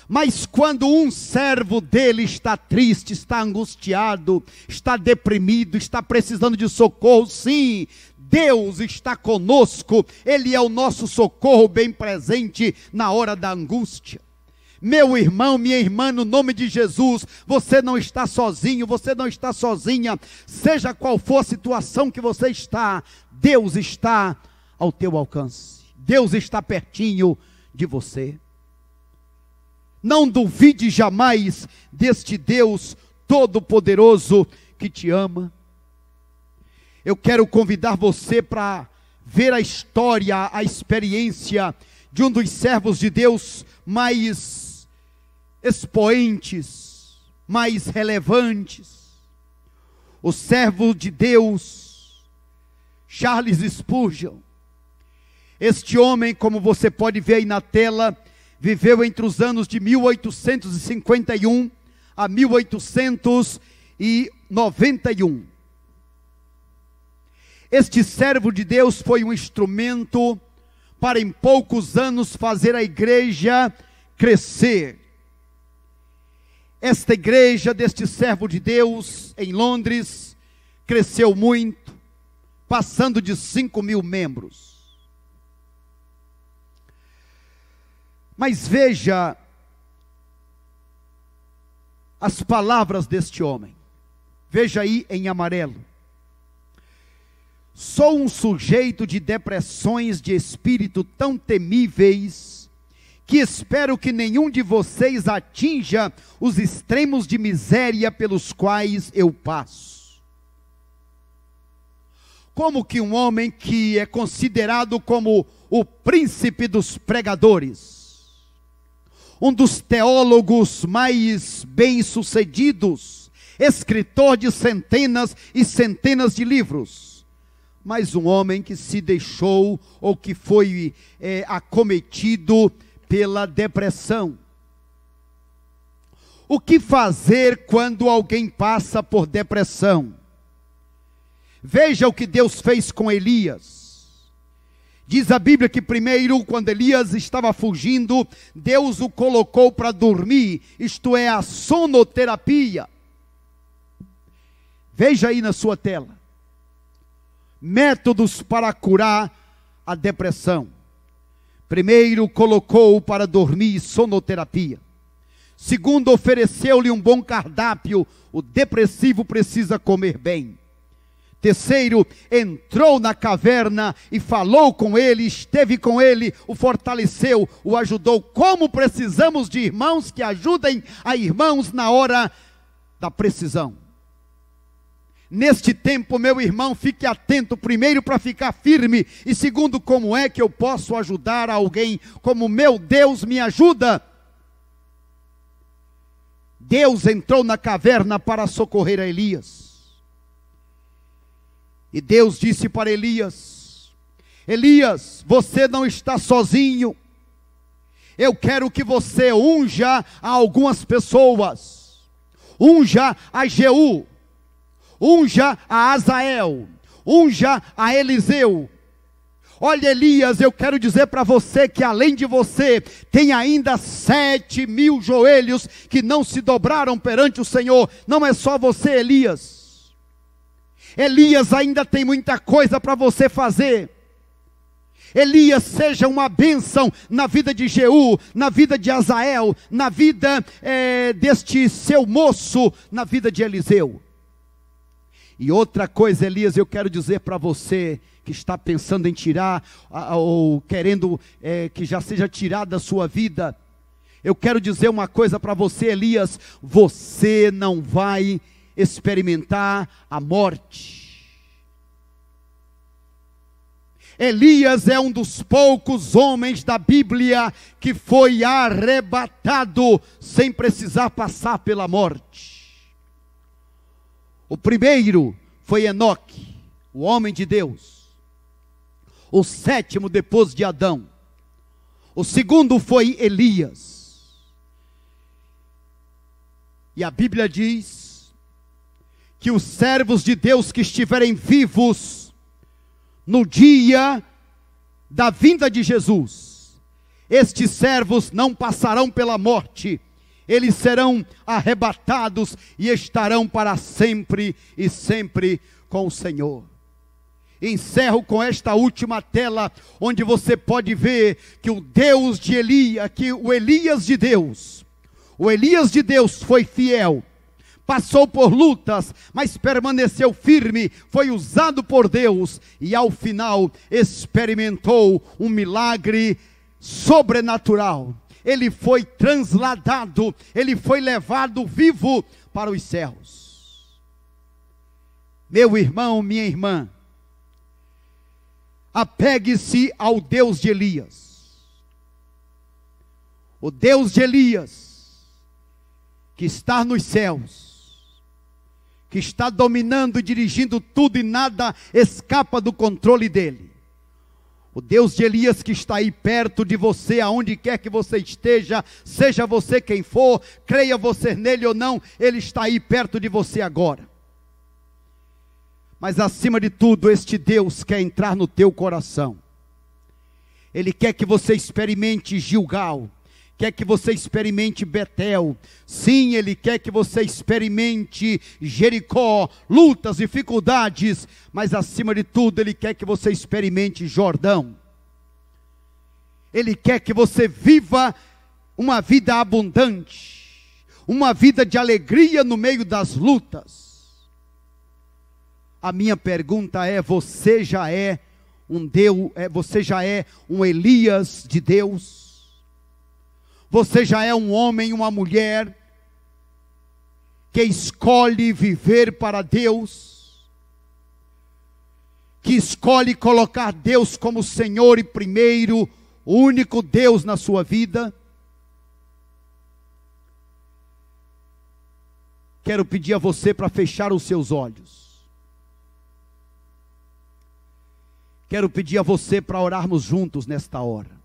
Mas quando um servo dele está triste, está angustiado, está deprimido, está precisando de socorro, sim, Deus está conosco. Ele é o nosso socorro bem presente na hora da angústia. Meu irmão, minha irmã, no nome de Jesus, você não está sozinho, você não está sozinha. Seja qual for a situação que você está, Deus está ao teu alcance. Deus está pertinho de você. Não duvide jamais deste Deus Todo-Poderoso que te ama. Eu quero convidar você para ver a história, a experiência de um dos servos de Deus mais expoentes, mais relevantes. O servo de Deus, Charles Spurgeon. Este homem, como você pode ver aí na tela, viveu entre os anos de 1851 a 1891. Este servo de Deus foi um instrumento para em poucos anos fazer a igreja crescer. Esta igreja deste servo de Deus em Londres cresceu muito, passando de 5.000 membros. Mas veja as palavras deste homem. Veja aí em amarelo. Sou um sujeito de depressões de espírito tão temíveis, que espero que nenhum de vocês atinja os extremos de miséria pelos quais eu passo. Como que um homem que é considerado como o príncipe dos pregadores, um dos teólogos mais bem-sucedidos, escritor de centenas e centenas de livros, mas um homem que se deixou ou que foi acometido pela depressão. O que fazer quando alguém passa por depressão? Veja o que Deus fez com Elias. Diz a Bíblia que primeiro, quando Elias estava fugindo, Deus o colocou para dormir, isto é, a sonoterapia. Veja aí na sua tela. Métodos para curar a depressão. Primeiro, colocou-o para dormir, sonoterapia. Segundo, ofereceu-lhe um bom cardápio, o depressivo precisa comer bem. Terceiro, entrou na caverna e falou com ele, esteve com ele, o fortaleceu, o ajudou. Como precisamos de irmãos que ajudem a irmãos na hora da precisão. Neste tempo, meu irmão, fique atento, primeiro para ficar firme, e segundo, como é que eu posso ajudar alguém, como meu Deus me ajuda. Deus entrou na caverna para socorrer a Elias. E Deus disse para Elias: Elias, você não está sozinho. Eu quero que você unja a algumas pessoas. Unja a Jeú. Unja a Azael. Unja a Eliseu. Olha, Elias, eu quero dizer para você que além de você, tem ainda 7.000 joelhos que não se dobraram perante o Senhor. Não é só você, Elias. Elias, ainda tem muita coisa para você fazer. Elias, seja uma bênção na vida de Jeú, na vida de Azael, na vida deste seu moço, na vida de Eliseu. E outra coisa, Elias, eu quero dizer para você que está pensando em tirar, ou querendo que já seja tirada da sua vida. Eu quero dizer uma coisa para você, Elias: você não vai experimentar a morte. Elias é um dos poucos homens da Bíblia que foi arrebatado sem precisar passar pela morte. O primeiro foi Enoque, o homem de Deus. O sétimo depois de Adão. O segundo foi Elias. E a Bíblia diz que os servos de Deus que estiverem vivos no dia da vinda de Jesus, estes servos não passarão pela morte, eles serão arrebatados e estarão para sempre e sempre com o Senhor. Encerro com esta última tela, onde você pode ver que o Deus de Elias, que o Elias de Deus foi fiel. Passou por lutas, mas permaneceu firme, foi usado por Deus e ao final experimentou um milagre sobrenatural. ele foi transladado, ele foi levado vivo para os céus. Meu irmão, minha irmã, apegue-se ao Deus de Elias. O Deus de Elias, que está nos céus, que está dominando e dirigindo tudo e nada escapa do controle dele. O Deus de Elias que está aí perto de você, aonde quer que você esteja, seja você quem for, creia você nele ou não, ele está aí perto de você agora. Mas acima de tudo, este Deus quer entrar no teu coração. Ele quer que você experimente Gilgal, quer que você experimente Betel. Sim, ele quer que você experimente Jericó, lutas, dificuldades, mas acima de tudo, ele quer que você experimente Jordão. Ele quer que você viva uma vida abundante, uma vida de alegria no meio das lutas. A minha pergunta é: você já é um Deus, você já é um Elias de Deus? Você já é um homem, uma mulher que escolhe viver para Deus, que escolhe colocar Deus como Senhor e primeiro, o único Deus na sua vida? Quero pedir a você para fechar os seus olhos. Quero pedir a você para orarmos juntos nesta hora.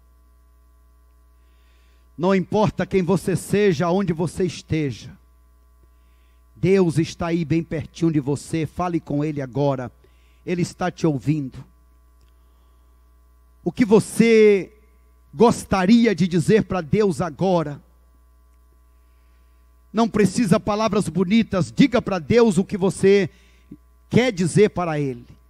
Não importa quem você seja, onde você esteja, Deus está aí bem pertinho de você. Fale com Ele agora, Ele está te ouvindo. O que você gostaria de dizer para Deus agora? Não precisa palavras bonitas, diga para Deus o que você quer dizer para Ele.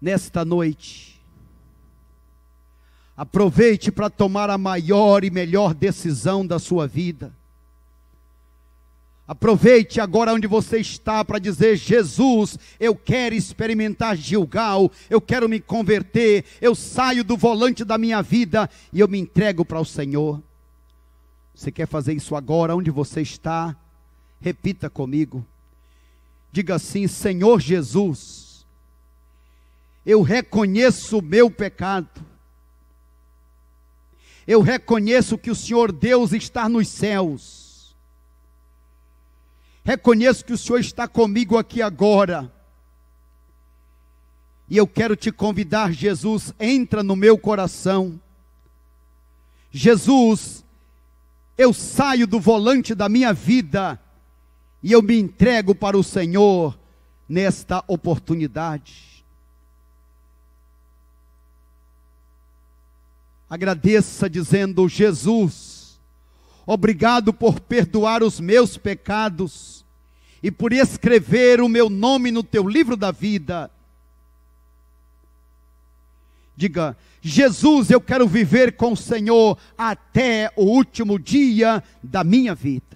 Nesta noite, aproveite para tomar a maior e melhor decisão da sua vida. Aproveite agora onde você está para dizer: Jesus, eu quero experimentar Gilgal, eu quero me converter, eu saio do volante da minha vida e eu me entrego para o Senhor. Você quer fazer isso agora, onde você está? Repita comigo. Diga assim: Senhor Jesus, eu reconheço o meu pecado. Eu reconheço que o Senhor Deus está nos céus. Reconheço que o Senhor está comigo aqui agora. E eu quero te convidar, Jesus, entra no meu coração. Jesus, eu saio do volante da minha vida e eu me entrego para o Senhor nesta oportunidade. Agradeça dizendo: Jesus, obrigado por perdoar os meus pecados e por escrever o meu nome no teu livro da vida. Diga: Jesus, eu quero viver com o Senhor até o último dia da minha vida.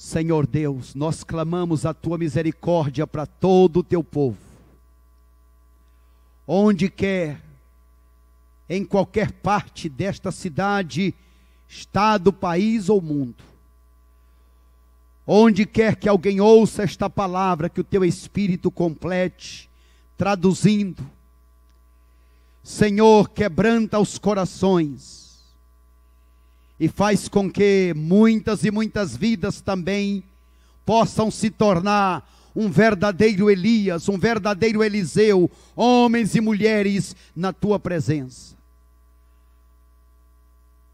Senhor Deus, nós clamamos a tua misericórdia para todo o teu povo. Onde quer, em qualquer parte desta cidade, estado, país ou mundo. Onde quer que alguém ouça esta palavra, que o teu Espírito complete, traduzindo. Senhor, quebranta os corações e faz com que muitas e muitas vidas também possam se tornar um verdadeiro Elias, um verdadeiro Eliseu, homens e mulheres na tua presença.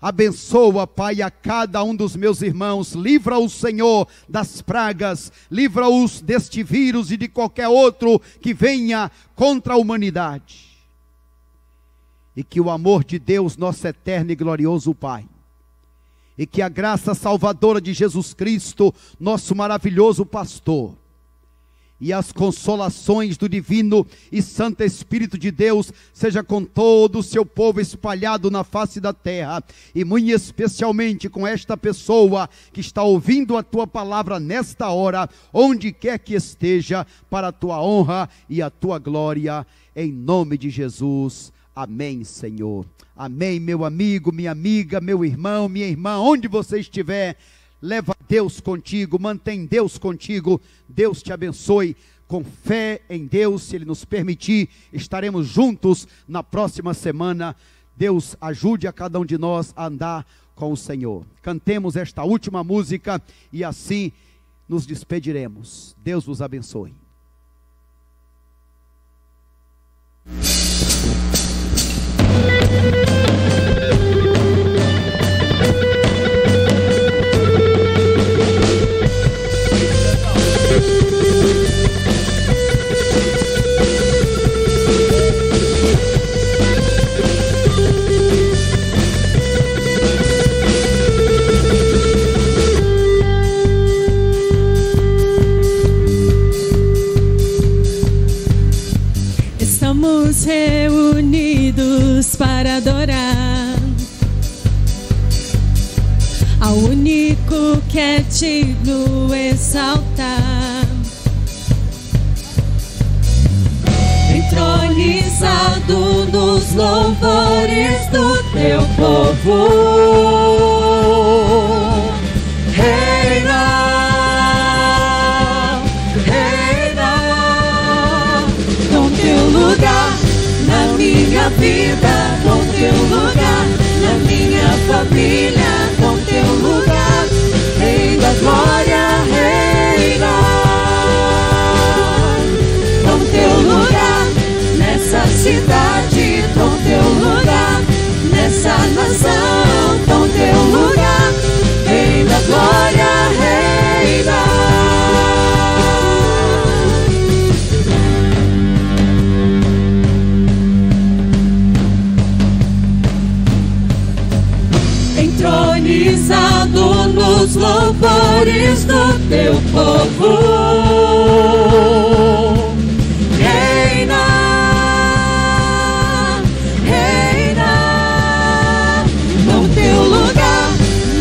Abençoa, Pai, a cada um dos meus irmãos, livra-os, Senhor, das pragas, livra-os deste vírus e de qualquer outro que venha contra a humanidade. E que o amor de Deus, nosso eterno e glorioso Pai, e que a graça salvadora de Jesus Cristo, nosso maravilhoso pastor, e as consolações do divino e santo Espírito de Deus seja com todo o seu povo espalhado na face da terra, e muito especialmente com esta pessoa que está ouvindo a tua palavra nesta hora, onde quer que esteja, para a tua honra e a tua glória, em nome de Jesus. Amém, Senhor. Amém, meu amigo, minha amiga, meu irmão, minha irmã, onde você estiver, leva Deus contigo, mantém Deus contigo. Deus te abençoe. Com fé em Deus, se Ele nos permitir, estaremos juntos na próxima semana. Deus ajude a cada um de nós a andar com o Senhor. Cantemos esta última música e assim nos despediremos. Deus vos abençoe. Estamos reunidos para adorar ao único que é digno exaltar, entronizado nos louvores do teu povo. Reina, reina, com teu lugar na minha vida, com teu lugar na minha família, com teu lugar, Rei da glória, reina, com teu lugar nessa cidade, com teu lugar nessa nação, com teu lugar, Rei da glória, reina. Entronizado nos louvores do teu povo, reina, reina, com teu lugar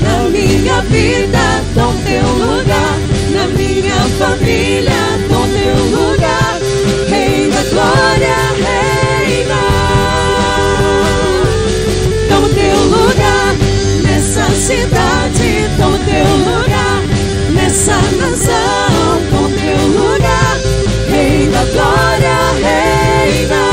na minha vida, com teu lugar na minha família, com teu lugar, Rei da glória, reina, com teu lugar nessa cidade, com teu lugar nessa nação, com teu lugar, Rei da glória, reina.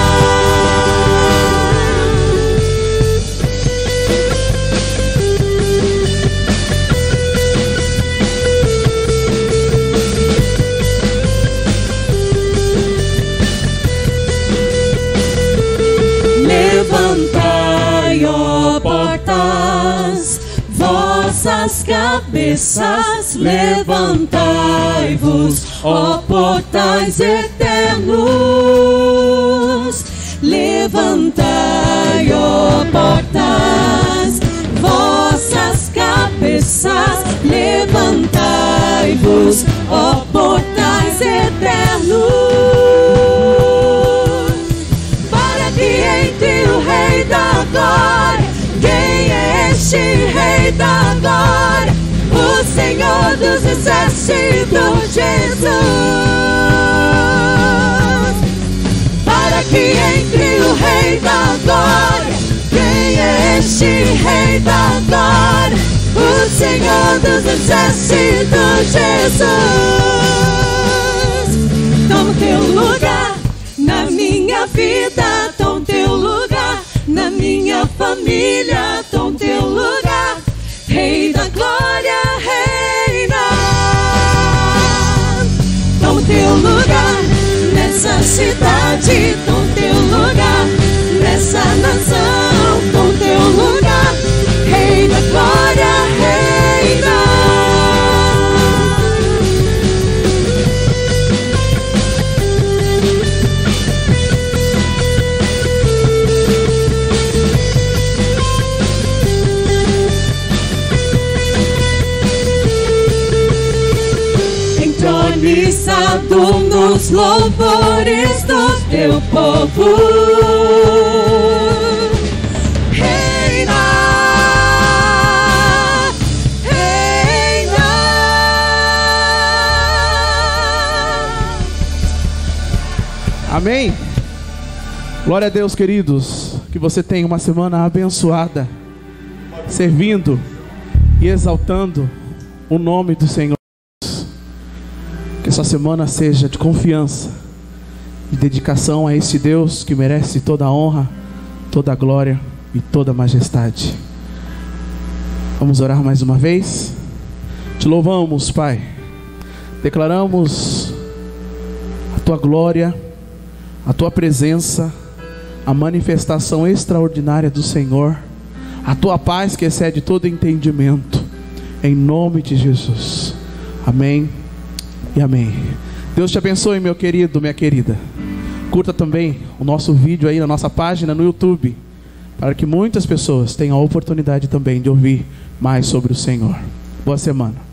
Levantai, ó portas, vossas cabeças, levantai-vos, ó portais eternos. Levantai, ó portas, vossas cabeças, levantai-vos, ó portais eternos, para que entre o Rei da glória. Quem é este Rei da glória? O Senhor dos exércitos, Jesus. Para que entre o Rei da glória. Quem é este Rei da glória? O Senhor dos exércitos, Jesus. Toma teu lugar na minha vida, toma teu lugar na minha família, toma teu lugar, Rei da glória, reina. Toma teu lugar nessa cidade, toma teu lugar nessa nação, toma teu lugar, Rei da glória, reina. exaltado nos louvores do teu povo. Reina, reina. Amém. Glória a Deus, queridos. Que você tenha uma semana abençoada, servindo e exaltando o nome do Senhor. Que essa semana seja de confiança e dedicação a este Deus que merece toda a honra, toda a glória e toda a majestade. Vamos orar mais uma vez. Te louvamos, Pai. Declaramos a tua glória, a tua presença, a manifestação extraordinária do Senhor, a tua paz que excede todo entendimento, em nome de Jesus. Amém e amém. Deus te abençoe, meu querido, minha querida. Curta também o nosso vídeo aí na nossa página no YouTube, para que muitas pessoas tenham a oportunidade também de ouvir mais sobre o Senhor. Boa semana.